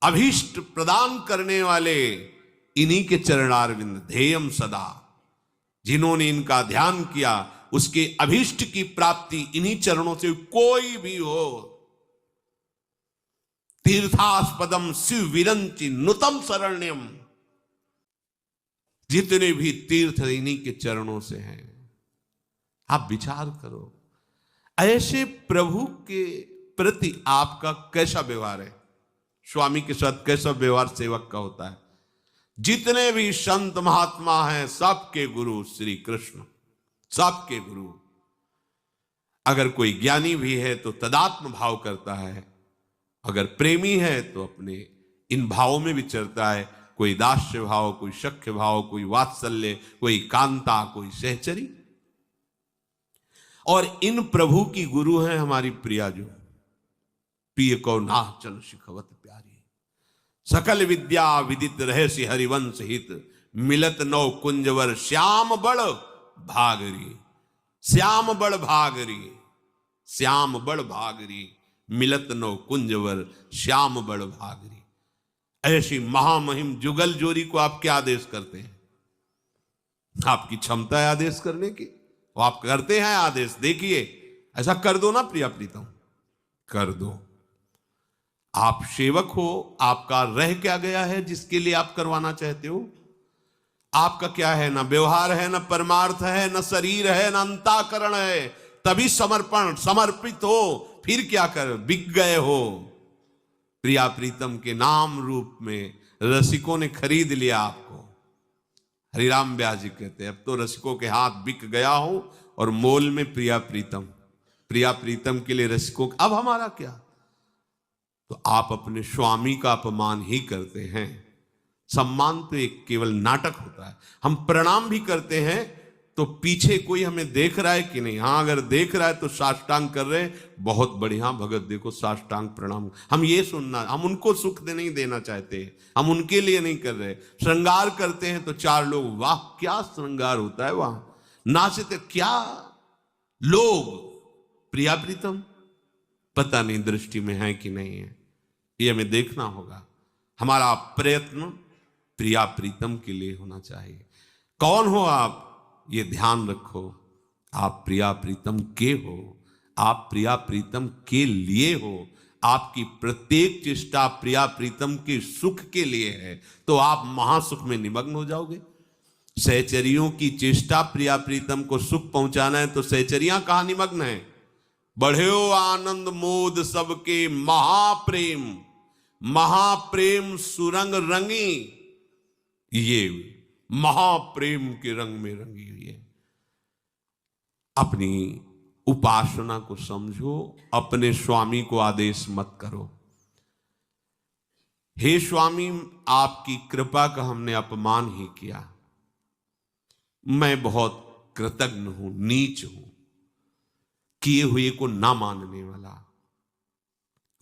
अभीष्ट प्रदान करने वाले इन्हीं के चरणारविंद। ध्येयम सदा, जिन्होंने इनका ध्यान किया उसके अभीष्ट की प्राप्ति इन्हीं चरणों से कोई भी हो। तीर्थास्पदम शिव विरंचि नुतम शरण्यम। जितने भी तीर्थ इन्हीं के चरणों से हैं। आप विचार करो, ऐसे प्रभु के प्रति आपका कैसा व्यवहार है? स्वामी के साथ कैसा व्यवहार सेवक का होता है? जितने भी संत महात्मा हैं, सबके गुरु श्री कृष्ण, सबके गुरु। अगर कोई ज्ञानी भी है तो तदात्म भाव करता है, अगर प्रेमी है तो अपने इन भावों में विचरता है। कोई दास्य भाव, कोई सख्य भाव, कोई वात्सल्य, कोई कांता, कोई सहचरी। और इन प्रभु की गुरु हैं हमारी प्रिया जो। प्रिय को नाचन शिखवत प्यारी, सकल विद्या विदित रहे से हरिवंश हित, मिलत नौ कुंजवर श्याम बड़ भागरी। श्याम बड़ भागरी, श्याम बड़ भागरी, मिलत नौ कुंजवर श्याम बड़ भागरी। ऐसी महामहिम जुगल जोरी को आप क्या आदेश करते हैं? आपकी क्षमता है आदेश करने की, वो आप करते हैं आदेश। देखिए, ऐसा कर दो ना प्रिया प्रीतम, कर दो। आप सेवक हो, आपका रह क्या गया है जिसके लिए आप करवाना चाहते हो? आपका क्या है? ना व्यवहार है, ना परमार्थ है, ना शरीर है, ना अंताकरण है। तभी समर्पण, समर्पित हो। फिर क्या कर, बिक गए हो। प्रिया प्रीतम के नाम रूप में रसिकों ने खरीद लिया आपको। हरिराम व्यास जी कहते हैं, अब तो रसिकों के हाथ बिक गया हूं और मोल में प्रिया प्रीतम। प्रिया प्रीतम के लिए रसिकों, अब हमारा क्या? तो आप अपने स्वामी का अपमान ही करते हैं। सम्मान तो एक केवल नाटक होता है। हम प्रणाम भी करते हैं तो पीछे कोई हमें देख रहा है कि नहीं। हाँ, अगर देख रहा है तो साष्टांग कर रहे हैं, बहुत बढ़िया भगत देखो साष्टांग प्रणाम। हम ये सुनना, हम उनको सुख नहीं देना चाहते, हम उनके लिए नहीं कर रहे। श्रृंगार करते हैं तो चार लोग, वाह क्या श्रृंगार होता है, वहां नाचते क्या लोग। प्रिया प्रीतम पता नहीं दृष्टि में है कि नहीं है, ये हमें देखना होगा। हमारा प्रयत्न प्रिया प्रीतम के लिए होना चाहिए। कौन हो आप, ये ध्यान रखो। आप प्रिया प्रीतम के हो, आप प्रिया प्रीतम के लिए हो। आपकी प्रत्येक चेष्टा प्रिया प्रीतम के सुख के लिए है, तो आप महासुख में निमग्न हो जाओगे। सहचरियों की चेष्टा प्रिया प्रीतम को सुख पहुंचाना है, तो सहचरियां कहां निमग्न है? बढ़ो आनंद मोद सबके महाप्रेम, महाप्रेम सुरंग रंगी, ये महाप्रेम के रंग में रंगी हुई है। अपनी उपासना को समझो, अपने स्वामी को आदेश मत करो। हे स्वामी, आपकी कृपा का हमने अपमान ही किया, मैं बहुत कृतज्ञ हूं, नीच हूं, किए हुए को ना मानने वाला।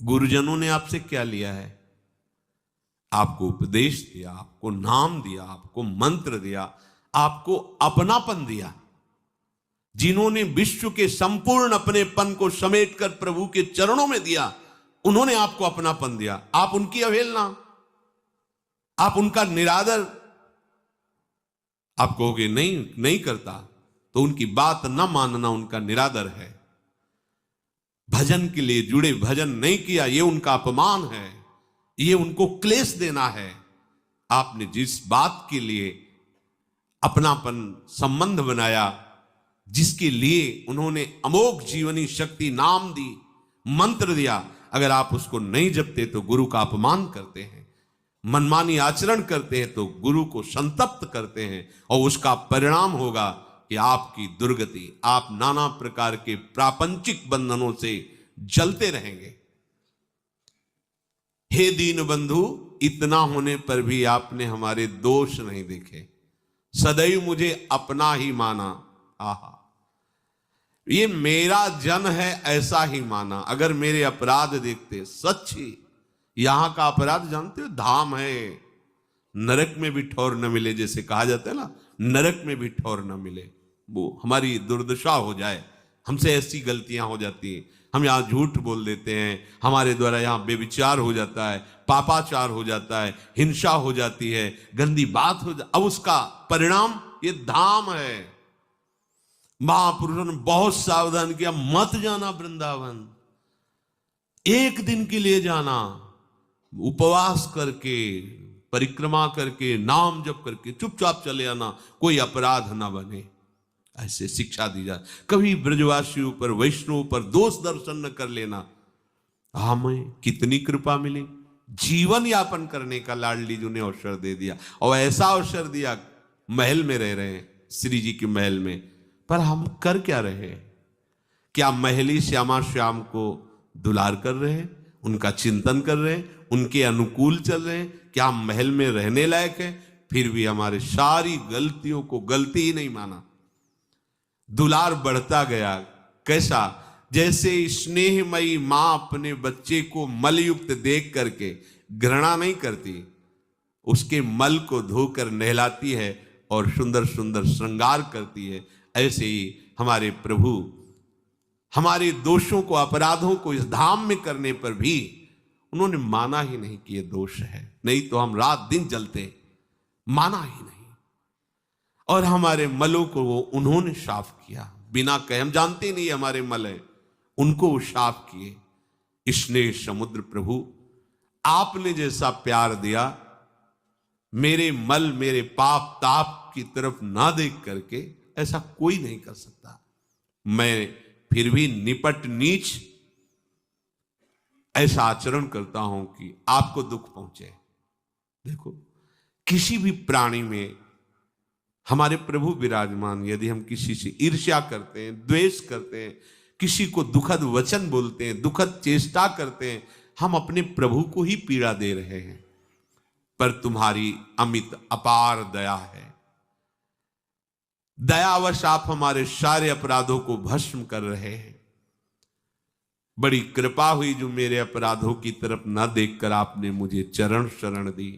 गुरुजनों ने आपसे क्या लिया है? आपको उपदेश दिया, आपको नाम दिया, आपको मंत्र दिया, आपको अपनापन दिया। जिन्होंने विश्व के संपूर्ण अपनेपन को समेटकर प्रभु के चरणों में दिया, उन्होंने आपको अपनापन दिया। आप उनकी अवहेलना, आप उनका निरादर, आप कहोगे नहीं करता, तो उनकी बात न मानना उनका निरादर है। भजन के लिए जुड़े, भजन नहीं किया, ये उनका अपमान है, ये उनको क्लेश देना है। आपने जिस बात के लिए अपनापन संबंध बनाया, जिसके लिए उन्होंने अमोघ जीवनी शक्ति नाम दी, मंत्र दिया, अगर आप उसको नहीं जपते तो गुरु का अपमान करते हैं, मनमानी आचरण करते हैं तो गुरु को संतप्त करते हैं, और उसका परिणाम होगा कि आपकी दुर्गति, आप नाना प्रकार के प्रापंचिक बंधनों से जलते रहेंगे। हे दीन बंधु, इतना होने पर भी आपने हमारे दोष नहीं देखे, सदैव मुझे अपना ही माना। आहा, ये मेरा जन है ऐसा ही माना। अगर मेरे अपराध देखते, सच ही यहां का अपराध जानते हो, धाम है, नरक में भी ठौर न मिले, जैसे कहा जाता है ना, नरक में भी ठौर न मिले। वो हमारी दुर्दशा हो जाए, हमसे ऐसी गलतियां हो जाती हैं, हम यहाँ झूठ बोल देते हैं, हमारे द्वारा यहाँ बेविचार हो जाता है, पापाचार हो जाता है, हिंसा हो जाती है, गंदी बात हो जाती, अब उसका परिणाम ये धाम है। महापुरुषों ने बहुत सावधान किया, मत जाना वृंदावन, एक दिन के लिए जाना, उपवास करके, परिक्रमा करके, नाम जप करके चुपचाप चले आना, कोई अपराध ना बने, ऐसे शिक्षा दी जाए। कभी ब्रजवासियों पर, वैष्णव पर दोष दर्शन न कर लेना। हमें कितनी कृपा मिली, जीवन यापन करने का लाडली जी ने अवसर दे दिया, और ऐसा अवसर दिया, महल में रह रहे हैं, श्री जी के महल में, पर हम कर क्या रहे हैं? क्या महली श्यामा श्याम को दुलार कर रहे हैं, उनका चिंतन कर रहे हैं, उनके अनुकूल चल रहे हैं? क्या हम महल में रहने लायक है? फिर भी हमारे सारी गलतियों को गलती ही नहीं माना, दुलार बढ़ता गया। कैसा? जैसे स्नेहमयी मां अपने बच्चे को मलयुक्त देख करके घृणा नहीं करती, उसके मल को धोकर नहलाती है और सुंदर सुंदर श्रृंगार करती है, ऐसे ही हमारे प्रभु हमारे दोषों को, अपराधों को इस धाम में करने पर भी उन्होंने माना ही नहीं कि ये दोष है, नहीं तो हम रात दिन जलते, माना ही नहीं। और हमारे मलों को वो उन्होंने साफ किया बिना कहे, हम जानते नहीं हमारे मल है, उनको वो साफ किए। स्नेह समुद्र प्रभु, आपने जैसा प्यार दिया, मेरे मल, मेरे पाप ताप की तरफ ना देख करके ऐसा कोई नहीं कर सकता। मैं फिर भी निपट नीच ऐसा आचरण करता हूं कि आपको दुख पहुंचे। देखो, किसी भी प्राणी में हमारे प्रभु विराजमान, यदि हम किसी से ईर्ष्या करते हैं, द्वेष करते हैं, किसी को दुखद वचन बोलते हैं, दुखद चेष्टा करते हैं, हम अपने प्रभु को ही पीड़ा दे रहे हैं। पर तुम्हारी अमित अपार दया है, दयावश आप हमारे सारे अपराधों को भस्म कर रहे हैं। बड़ी कृपा हुई जो मेरे अपराधों की तरफ न देखकर आपने मुझे चरण शरण दी।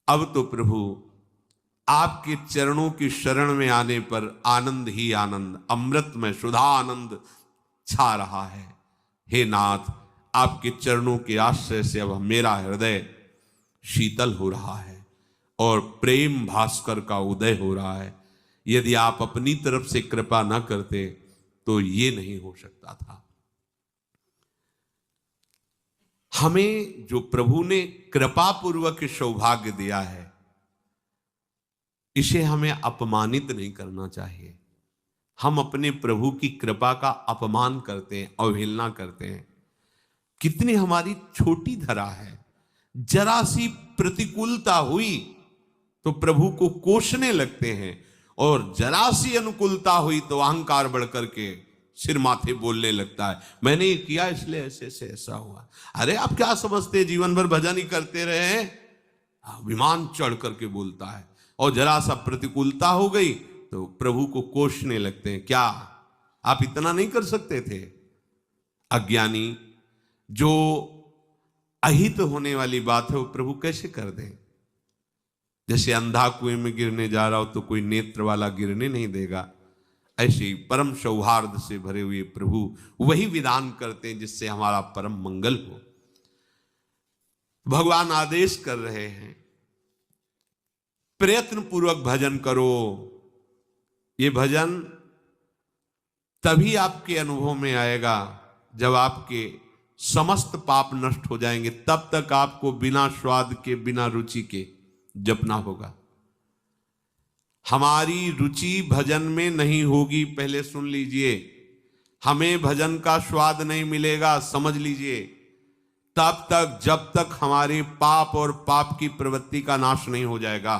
अब तो प्रभु आपके चरणों की शरण में आने पर आनंद ही आनंद, अमृत में सुधा आनंद छा रहा है। हे नाथ, आपके चरणों के आश्रय से अब मेरा हृदय शीतल हो रहा है और प्रेम भास्कर का उदय हो रहा है। यदि आप अपनी तरफ से कृपा न करते तो ये नहीं हो सकता था। हमें जो प्रभु ने कृपा पूर्वक सौभाग्य दिया है, इसे हमें अपमानित नहीं करना चाहिए। हम अपने प्रभु की कृपा का अपमान करते हैं, अवहेलना करते हैं। कितनी हमारी छोटी धरा है, जरा सी प्रतिकूलता हुई तो प्रभु को कोसने लगते हैं, और जरा सी अनुकूलता हुई तो अहंकार बढ़ करके सिर माथे बोलने लगता है, मैंने ये किया इसलिए ऐसे से ऐसा हुआ। अरे आप क्या समझते हैं, जीवन भर भजन ही करते रहे हैं? विमान चढ़ करके बोलता है, और जरा सा प्रतिकूलता हो गई तो प्रभु को कोसने लगते हैं। क्या आप इतना नहीं कर सकते थे? अज्ञानी, जो अहित होने वाली बात है वो प्रभु कैसे कर दें? जैसे अंधा कुएं में गिरने जा रहा हो तो कोई नेत्र वाला गिरने नहीं देगा, ऐसे ही परम सौहार्द से भरे हुए प्रभु वही विधान करते हैं जिससे हमारा परम मंगल हो। भगवान आदेश कर रहे हैं, प्रयत्न पूर्वक भजन करो। ये भजन तभी आपके अनुभव में आएगा जब आपके समस्त पाप नष्ट हो जाएंगे। तब तक आपको बिना स्वाद के, बिना रुचि के जपना होगा। हमारी रुचि भजन में नहीं होगी, पहले सुन लीजिए। हमें भजन का स्वाद नहीं मिलेगा, समझ लीजिए, तब तक जब तक हमारे पाप और पाप की प्रवृत्ति का नाश नहीं हो जाएगा।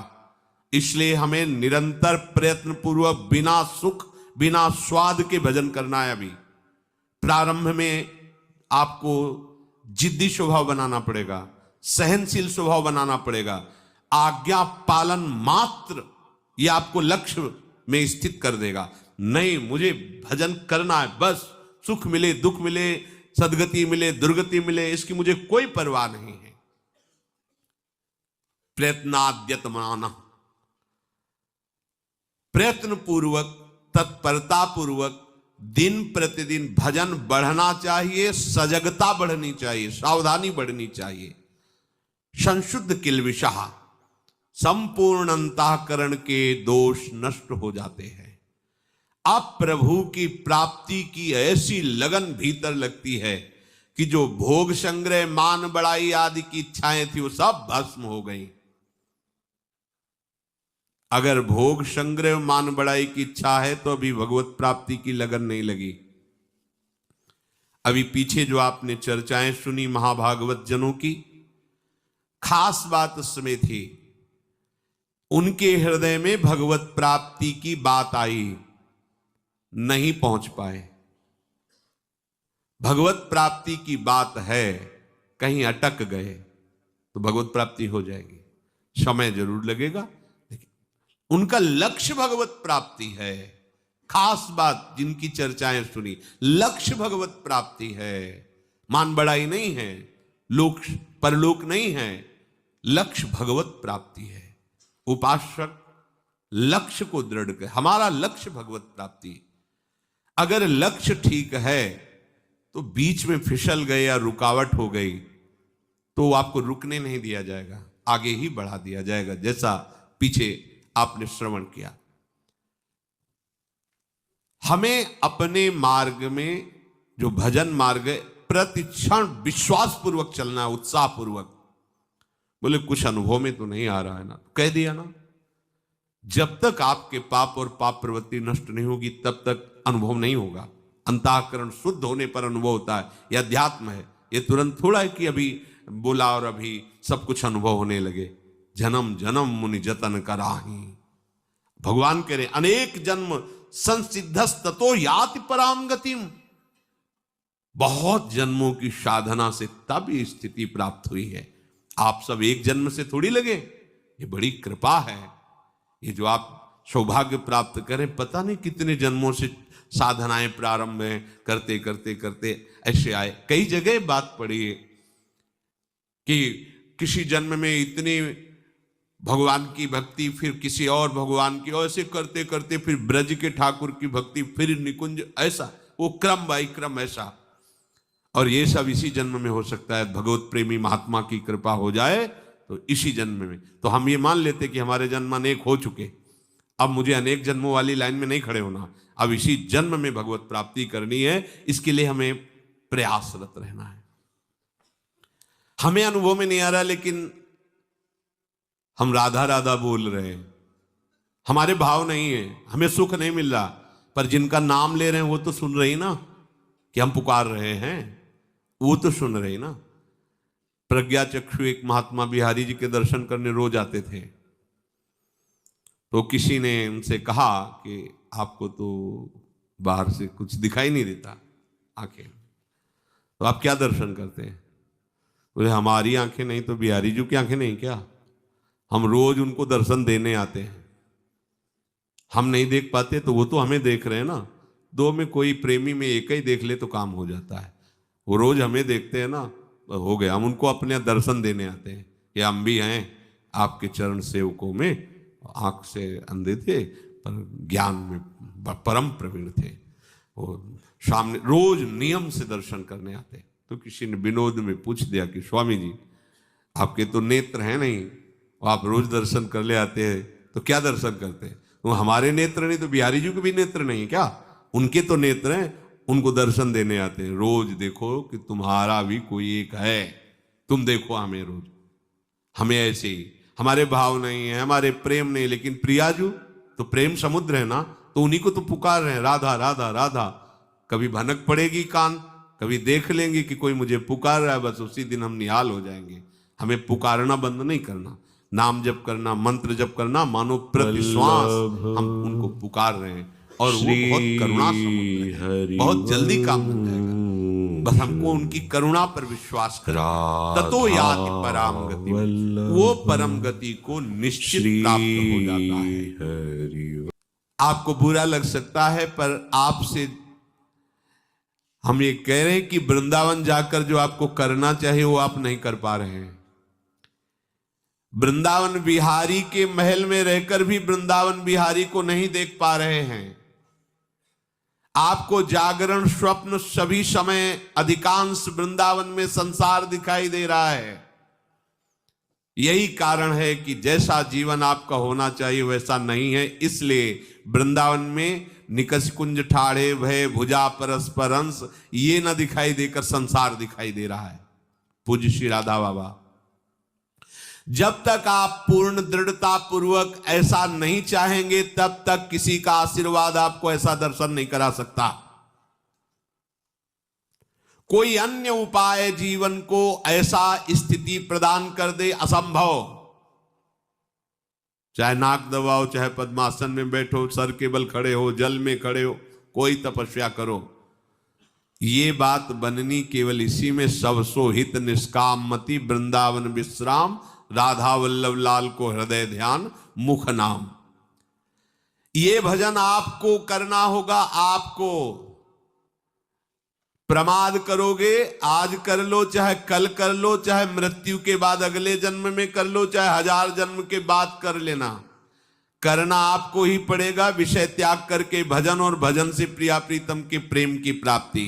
इसलिए हमें निरंतर प्रयत्न पूर्वक बिना सुख, बिना स्वाद के भजन करना है। अभी प्रारंभ में आपको जिद्दी स्वभाव बनाना पड़ेगा, सहनशील स्वभाव बनाना पड़ेगा। आज्ञा पालन मात्र ये आपको लक्ष्य में स्थित कर देगा। नहीं, मुझे भजन करना है, बस सुख मिले, दुख मिले, सदगति मिले, दुर्गति मिले, इसकी मुझे कोई परवाह नहीं है। प्रयत्नाद्यतमाना, प्रयत्न पूर्वक, तत्परता पूर्वक दिन प्रतिदिन भजन बढ़ना चाहिए, सजगता बढ़नी चाहिए, सावधानी बढ़नी चाहिए। संशुद्ध किलविषा, संपूर्ण अंतःकरण के दोष नष्ट हो जाते हैं। अब प्रभु की प्राप्ति की ऐसी लगन भीतर लगती है कि जो भोग संग्रह, मान बढ़ाई आदि की इच्छाएं थी वो सब भस्म हो गई। अगर भोग संग्रह, मान बढ़ाई की इच्छा है तो अभी भगवत प्राप्ति की लगन नहीं लगी। अभी पीछे जो आपने चर्चाएं सुनी महाभागवत जनों की, खास बात उसमें थी, उनके हृदय में भगवत प्राप्ति की बात आई, नहीं पहुंच पाए। भगवत प्राप्ति की बात है, कहीं अटक गए तो भगवत प्राप्ति हो जाएगी, समय जरूर लगेगा, लेकिन उनका लक्ष्य भगवत प्राप्ति है। खास बात जिनकी चर्चाएं सुनी, लक्ष्य भगवत प्राप्ति है, मान बढ़ाई नहीं है, लोक परलोक नहीं है, लक्ष्य भगवत प्राप्ति है। उपासक लक्ष्य को दृढ़ कर, हमारा लक्ष्य भगवत प्राप्ति। अगर लक्ष्य ठीक है तो बीच में फिसल गए या रुकावट हो गई तो आपको रुकने नहीं दिया जाएगा, आगे ही बढ़ा दिया जाएगा, जैसा पीछे आपने श्रवण किया। हमें अपने मार्ग में जो भजन मार्ग है, प्रतिक्षण विश्वास पूर्वक चलना, उत्साह पूर्वक। बोले कुछ अनुभव में तो नहीं आ रहा है ना, कह दिया ना, जब तक आपके पाप और पाप प्रवृत्ति नष्ट नहीं होगी तब तक अनुभव नहीं होगा। अंतःकरण शुद्ध होने पर अनुभव होता है, यह अध्यात्म है। ये तुरंत थोड़ा है कि अभी बोला और अभी सब कुछ अनुभव होने लगे। जन्म जन्म मुनि जतन कराही, भगवान कह रहे अनेक जन्म संसिद्धस्ततो याति पराम गतिम। बहुत जन्मों की साधना से तब ये स्थिति प्राप्त हुई है। आप सब एक जन्म से थोड़ी लगे, ये बड़ी कृपा है। ये जो आप सौभाग्य प्राप्त करें, पता नहीं कितने जन्मों से साधनाएं प्रारंभ है, करते करते करते ऐसे आए। कई जगह बात पड़ी है कि किसी जन्म में इतनी भगवान की भक्ति, फिर किसी और भगवान की, और ऐसे करते करते फिर ब्रज के ठाकुर की भक्ति, फिर निकुंज, ऐसा वो क्रम बाई क्रम ऐसा। और ये सब इसी जन्म में हो सकता है। भगवत प्रेमी महात्मा की कृपा हो जाए तो इसी जन्म में। तो हम ये मान लेते कि हमारे जन्म अनेक हो चुके, अब मुझे अनेक जन्मों वाली लाइन में नहीं खड़े होना, अब इसी जन्म में भगवत प्राप्ति करनी है। इसके लिए हमें प्रयासरत रहना है। हमें अनुभव में नहीं आ रहा, लेकिन हम राधा राधा बोल रहे हैं, हमारे भाव नहीं है, हमें सुख नहीं मिल रहा, पर जिनका नाम ले रहे हैं वो तो सुन रही ना कि हम पुकार रहे हैं, वो तो सुन रही ना। प्रज्ञा चक्षु एक महात्मा बिहारी जी के दर्शन करने रोज आते थे। तो किसी ने उनसे कहा कि आपको तो बाहर से कुछ दिखाई नहीं देता आंखें, तो आप क्या दर्शन करते हैं? बोले हमारी आंखें नहीं तो बिहारी जी की आंखें नहीं क्या? हम रोज उनको दर्शन देने आते हैं, हम नहीं देख पाते तो वो तो हमें देख रहे हैं ना। दो में कोई प्रेमी में एक ही देख ले तो काम हो जाता है। वो रोज हमें देखते हैं ना, तो हो गया। हम उनको अपने दर्शन देने आते हैं कि हम भी हैं आपके चरण सेवकों में, आंख से अंधे थे पर ज्ञान में परम प्रवीण थे। वो सामने रोज नियम से दर्शन करने आते। तो किसी ने विनोद में पूछ दिया कि स्वामी जी आपके तो नेत्र हैं नहीं, आप रोज दर्शन कर ले आते हैं, तो क्या दर्शन करते हैं? तो हमारे नेत्र नहीं तो बिहारी जी के भी नेत्र नहीं क्या? उनके तो नेत्र हैं, उनको दर्शन देने आते हैं। रोज देखो कि तुम्हारा भी कोई एक है, तुम देखो हमें रोज। हमें ऐसे ही हमारे भाव नहीं है, हमारे प्रेम नहीं, लेकिन प्रियाजू तो प्रेम समुद्र है ना, तो उन्हीं को तो पुकार रहे हैं, राधा राधा राधा। कभी भनक पड़ेगी कान, कभी देख लेंगे कि कोई मुझे पुकार रहा है, बस उसी दिन हम निहाल हो जाएंगे। हमें पुकारना बंद नहीं करना, नाम जप करना, मंत्र जप करना, मानो प्रति श्वास हम उनको पुकार रहे हैं। और वो बहुत करुणा समुद्र है, बहुत जल्दी काम बन जाएगा। बस हमको उनकी करुणा पर विश्वास करना। ततो याति पराम गति, वो परम गति को निश्चित प्राप्त हो जाता है। आपको बुरा लग सकता है, पर आपसे हम ये कह रहे हैं कि वृंदावन जाकर जो आपको करना चाहिए वो आप नहीं कर पा रहे हैं। वृंदावन बिहारी के महल में रहकर भी वृंदावन बिहारी को नहीं देख पा रहे हैं। आपको जागरण स्वप्न सभी समय अधिकांश वृंदावन में संसार दिखाई दे रहा है। यही कारण है कि जैसा जीवन आपका होना चाहिए वैसा नहीं है। इसलिए वृंदावन में निकष कुंज ठाड़े भय भुजा परस्पर अंश ये न दिखाई देकर संसार दिखाई दे रहा है। पूज्य श्री राधा बाबा, जब तक आप पूर्ण दृढ़ता पूर्वक ऐसा नहीं चाहेंगे तब तक किसी का आशीर्वाद आपको ऐसा दर्शन नहीं करा सकता। कोई अन्य उपाय जीवन को ऐसा स्थिति प्रदान कर दे असंभव। चाहे नाक दबाओ, चाहे पद्मासन में बैठो, सर के बल खड़े हो, जल में खड़े हो, कोई तपस्या करो, ये बात बननी केवल इसी में सब सो हित निष्काम मति वृंदावन विश्राम राधा वल्लभ लाल को हृदय ध्यान मुख नाम। ये भजन आपको करना होगा। आपको प्रमाद करोगे, आज कर लो, चाहे कल कर लो, चाहे मृत्यु के बाद अगले जन्म में कर लो, चाहे 1000 जन्म के बाद कर लेना, करना आपको ही पड़ेगा। विषय त्याग करके भजन और भजन से प्रिया प्रीतम के प्रेम की प्राप्ति।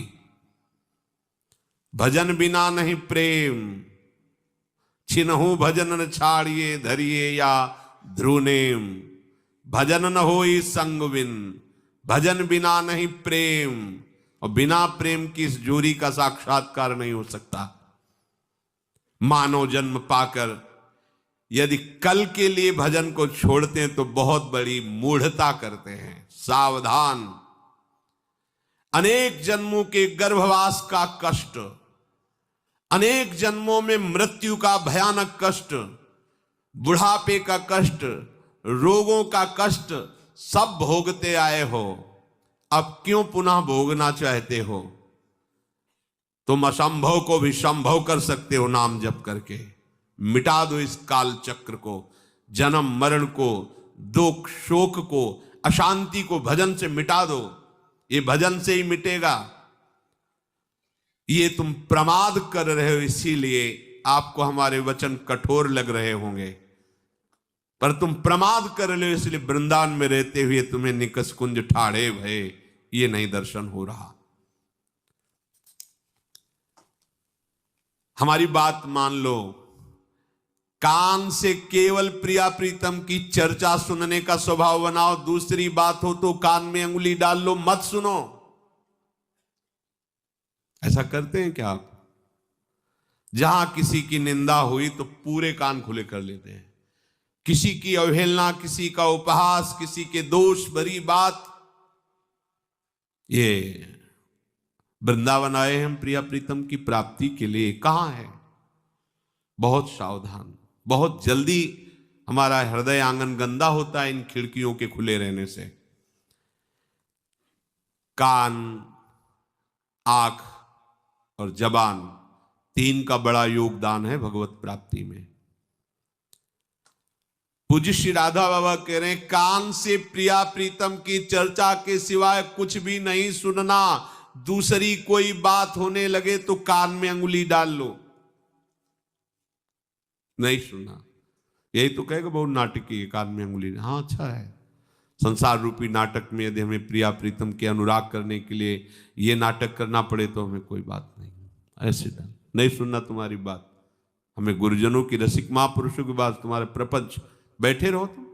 भजन बिना नहीं प्रेम, छिनहु भजन न छाड़िए धरिए या ध्रुनेम। भजन न होई संग बिन, भजन बिना नहीं प्रेम, और बिना प्रेम की इस जोड़ी का साक्षात्कार नहीं हो सकता। मानव जन्म पाकर यदि कल के लिए भजन को छोड़ते हैं तो बहुत बड़ी मूढ़ता करते हैं। सावधान। अनेक जन्मों के गर्भवास का कष्ट, अनेक जन्मों में मृत्यु का भयानक कष्ट, बुढ़ापे का कष्ट, रोगों का कष्ट सब भोगते आए हो। अब क्यों पुनः भोगना चाहते हो? तुम असंभव को भी संभव कर सकते हो नाम जप करके। मिटा दो इस काल चक्र को, जन्म मरण को, दुख शोक को, अशांति को भजन से मिटा दो। ये भजन से ही मिटेगा। ये तुम प्रमाद कर रहे हो, इसीलिए आपको हमारे वचन कठोर लग रहे होंगे, पर तुम प्रमाद कर रहे हो, इसलिए वृंदावन में रहते हुए तुम्हें निकस कुंज ठाड़े भये ये नहीं दर्शन हो रहा। हमारी बात मान लो। कान से केवल प्रिया प्रीतम की चर्चा सुनने का स्वभाव बनाओ। दूसरी बात हो तो कान में अंगुली डाल लो, मत सुनो। ऐसा करते हैं क्या आप? जहां किसी की निंदा हुई तो पूरे कान खुले कर लेते हैं। किसी की अवहेलना, किसी का उपहास, किसी के दोष भरी बात। ये वृंदावन आए हम प्रिया प्रीतम की प्राप्ति के लिए, कहां है? बहुत सावधान। बहुत जल्दी हमारा हृदय आंगन गंदा होता है इन खिड़कियों के खुले रहने से। कान, आंख और जबान, तीन का बड़ा योगदान है भगवत प्राप्ति में। पूज्य श्री राधा बाबा कह रहे हैं, कान से प्रिया प्रीतम की चर्चा के सिवाय कुछ भी नहीं सुनना। दूसरी कोई बात होने लगे तो कान में अंगुली डाल लो, नहीं सुनना। यही तो कहेगा बहुत नाटकी है, कान में अंगुली। हाँ, अच्छा है। संसार रूपी नाटक में यदि हमें प्रिया प्रीतम के अनुराग करने के लिए ये नाटक करना पड़े तो हमें कोई बात नहीं, ऐसे नहीं सुनना तुम्हारी बात। हमें गुरुजनों की, रसिक महापुरुषों की बात, तुम्हारे प्रपंच, बैठे रहो तुम,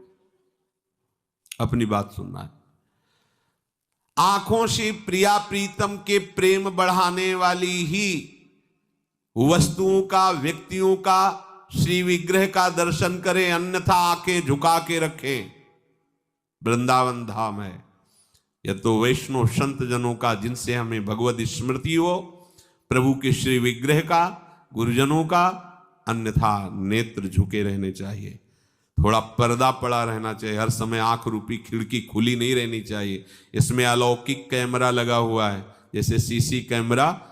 अपनी बात सुनना है। आंखों से प्रिया प्रीतम के प्रेम बढ़ाने वाली ही वस्तुओं का, व्यक्तियों का, श्री विग्रह का दर्शन करें, अन्यथा आंखें झुका के रखें। वृंदावन धाम है। यह तो वैष्णव संत जनों का, जिनसे हमें भगवत स्मृति हो, प्रभु के श्री विग्रह का, गुरुजनों का, अन्यथा नेत्र झुके रहने चाहिए। थोड़ा पर्दा पड़ा रहना चाहिए। हर समय आंख रूपी खिड़की खुली नहीं रहनी चाहिए। इसमें अलौकिक कैमरा लगा हुआ है, जैसे सीसी कैमरा।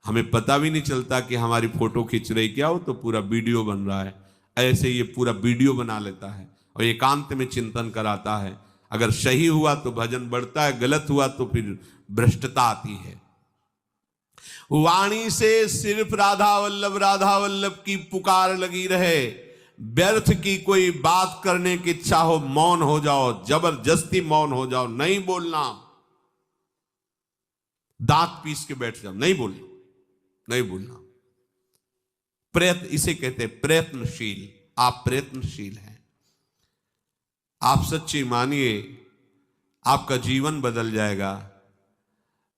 हमें पता भी नहीं चलता कि हमारी फोटो खींच रही क्या हो, तो पूरा वीडियो बन रहा है। ऐसे ये पूरा वीडियो बना लेता है और एकांत में चिंतन कराता है। अगर सही हुआ तो भजन बढ़ता है, गलत हुआ तो फिर भ्रष्टता आती है। वाणी से सिर्फ राधा वल्लभ की पुकार लगी रहे। व्यर्थ की कोई बात करने की इच्छा हो, मौन हो जाओ, जबरदस्ती मौन हो जाओ, नहीं बोलना। दांत पीस के बैठ जाओ, नहीं बोलना, नहीं बोलना। प्रयत्न, इसे कहते हैं प्रयत्नशील। आप प्रयत्नशील हैं। आप सच्ची मानिए, आपका जीवन बदल जाएगा।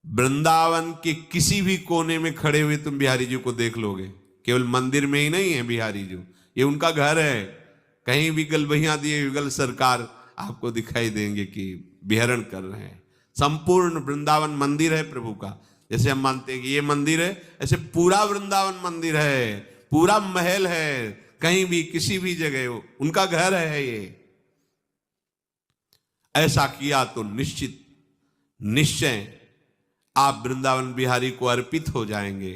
वृंदावन के किसी भी कोने में खड़े हुए तुम बिहारी जी को देख लोगे। केवल मंदिर में ही नहीं है बिहारी जी, ये उनका घर है। कहीं भी गलबहियां दिए युगल सरकार आपको दिखाई देंगे कि विहरण कर रहे हैं। संपूर्ण वृंदावन मंदिर है प्रभु का। जैसे हम मानते हैं कि ये मंदिर है, ऐसे पूरा वृंदावन मंदिर है, पूरा महल है। कहीं भी किसी भी जगह उनका घर है ये। ऐसा किया तो निश्चित निश्चय आप वृंदावन बिहारी को अर्पित हो जाएंगे।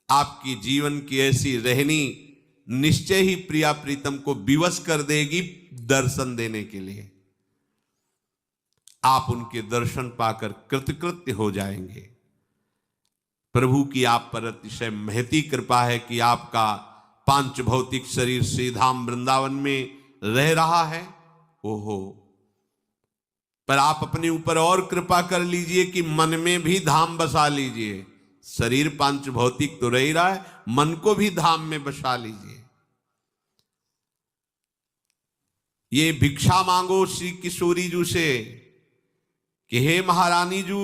आपकी जीवन की ऐसी रहनी निश्चय ही प्रिया प्रीतम को विवश कर देगी दर्शन देने के लिए। आप उनके दर्शन पाकर कृतकृत्य हो जाएंगे। प्रभु की आप पर अतिशय महती कृपा है कि आपका पांच भौतिक शरीर श्री धाम वृंदावन में रह रहा है। ओहो, पर आप अपने ऊपर और कृपा कर लीजिए कि मन में भी धाम बसा लीजिए। शरीर पांच भौतिक तो रह ही रहा है, मन को भी धाम में बसा लीजिए। ये भिक्षा मांगो श्री किशोरी जू से कि हे महारानी जू,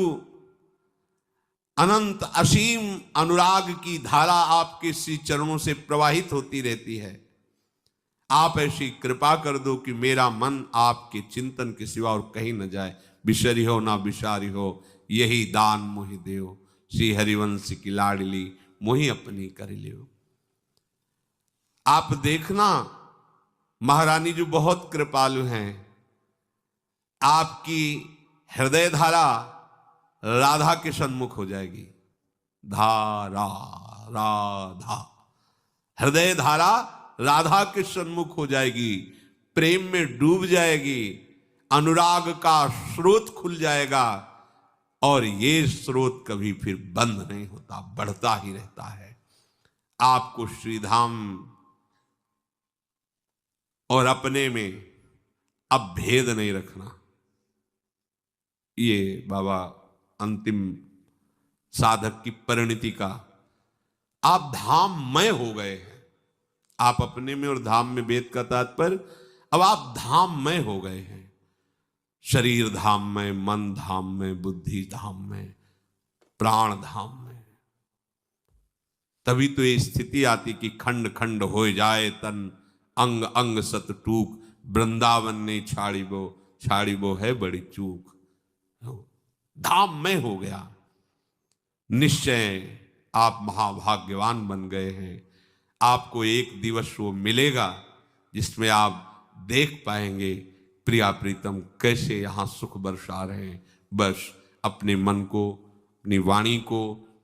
अनंत असीम अनुराग की धारा आपके श्री चरणों से प्रवाहित होती रहती है। आप ऐसी कृपा कर दो कि मेरा मन आपके चिंतन के सिवा और कहीं न जाए। बिसरी हो ना बिसारी हो, यही दान मोहि देव। श्री हरिवंश की लाडली मोहि अपनी कर लियो। आप देखना, महारानी जी बहुत कृपालु हैं। आपकी हृदय धारा राधा के सन्मुख हो जाएगी। धारा राधा, हृदय धारा राधा के सन्मुख हो जाएगी, प्रेम में डूब जाएगी, अनुराग का स्रोत खुल जाएगा और ये स्रोत कभी फिर बंद नहीं होता, बढ़ता ही रहता है। आपको श्रीधाम और अपने में अब भेद नहीं रखना। ये बाबा अंतिम साधक की परिणति का, आप धाममय हो गए हैं। आप अपने में और धाम में भेद का तात्पर्य, अब आप धाममय हो गए हैं। शरीर धाम में, मन धाम में, बुद्धि धाम में, प्राण धाम में। तभी तो ये स्थिति आती कि खंड खंड हो जाए तन, अंग अंग सत टूक, वृंदावन ने छाड़ी वो है बड़ी चूक। धाम में हो गया। निश्चय आप महाभाग्यवान बन गए हैं। आपको एक दिवस वो मिलेगा जिसमें आप देख पाएंगे प्रिया प्रीतम कैसे यहां सुख बरसा रहे हैं। बस अपने मन को, अपनी वाणी को,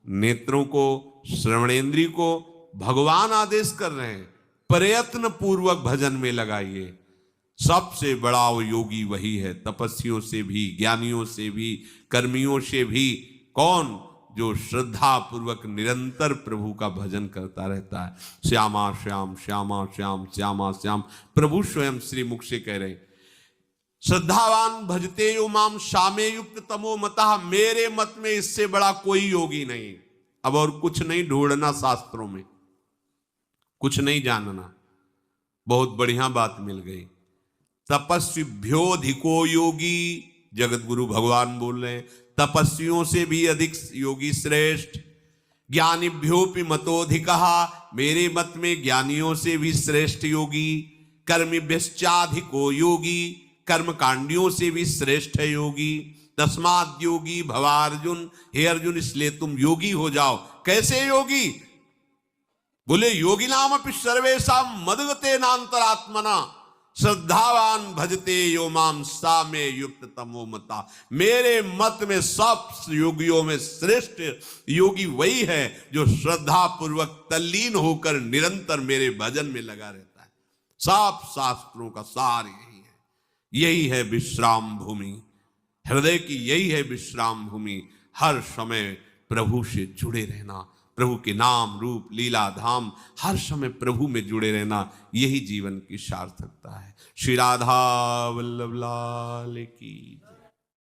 नेत्रों को, श्रवणेंद्रिय को भगवान आदेश कर रहे हैं, प्रयत्न पूर्वक भजन में लगाइए। सबसे बड़ा वो योगी वही है, तपस्वियों से भी, ज्ञानियों से भी, कर्मियों से भी। कौन? जो श्रद्धा पूर्वक निरंतर प्रभु का भजन करता रहता है। श्यामा श्याम, श्यामा श्याम, श्यामा श्याम। प्रभु स्वयं श्री मुख से कह रहे, श्रद्धावान भजते यो माम शामे युक्त तमो मतः। मेरे मत में इससे बड़ा कोई योगी नहीं। अब और कुछ नहीं ढूंढना शास्त्रों में, कुछ नहीं जानना। बहुत बढ़िया बात मिल गई। तपस्विभ्योधिको योगी, जगत गुरु भगवान बोल रहे हैं, तपस्वियों से भी अधिक योगी श्रेष्ठ। ज्ञानिभ्योपि मतोधिकः, मेरे मत में ज्ञानियों से भी श्रेष्ठ योगी। कर्मिभ्यश्चाधिको योगी, कर्मकांडियों से भी श्रेष्ठ है योगी। तस्माद् योगी भवार्जुन, हे अर्जुन इसलिए तुम योगी हो जाओ। कैसे योगी? बोले योगी नाम अपि सर्वेषां मदगते नान्तरात्मना, श्रद्धावान भजते यो माम सा में युक्त तमो मता। मेरे मत में सब योगियों में श्रेष्ठ योगी वही है जो श्रद्धा पूर्वक तल्लीन होकर निरंतर मेरे भजन में लगा रहता है। सब शास्त्रों का सार यही है। यही है विश्राम भूमि, हृदय की यही है विश्राम भूमि। हर समय प्रभु से जुड़े रहना, प्रभु के नाम रूप लीला धाम, हर समय प्रभु में जुड़े रहना, यही जीवन की सार्थकता है। श्री राधा वल्लभ लाल की।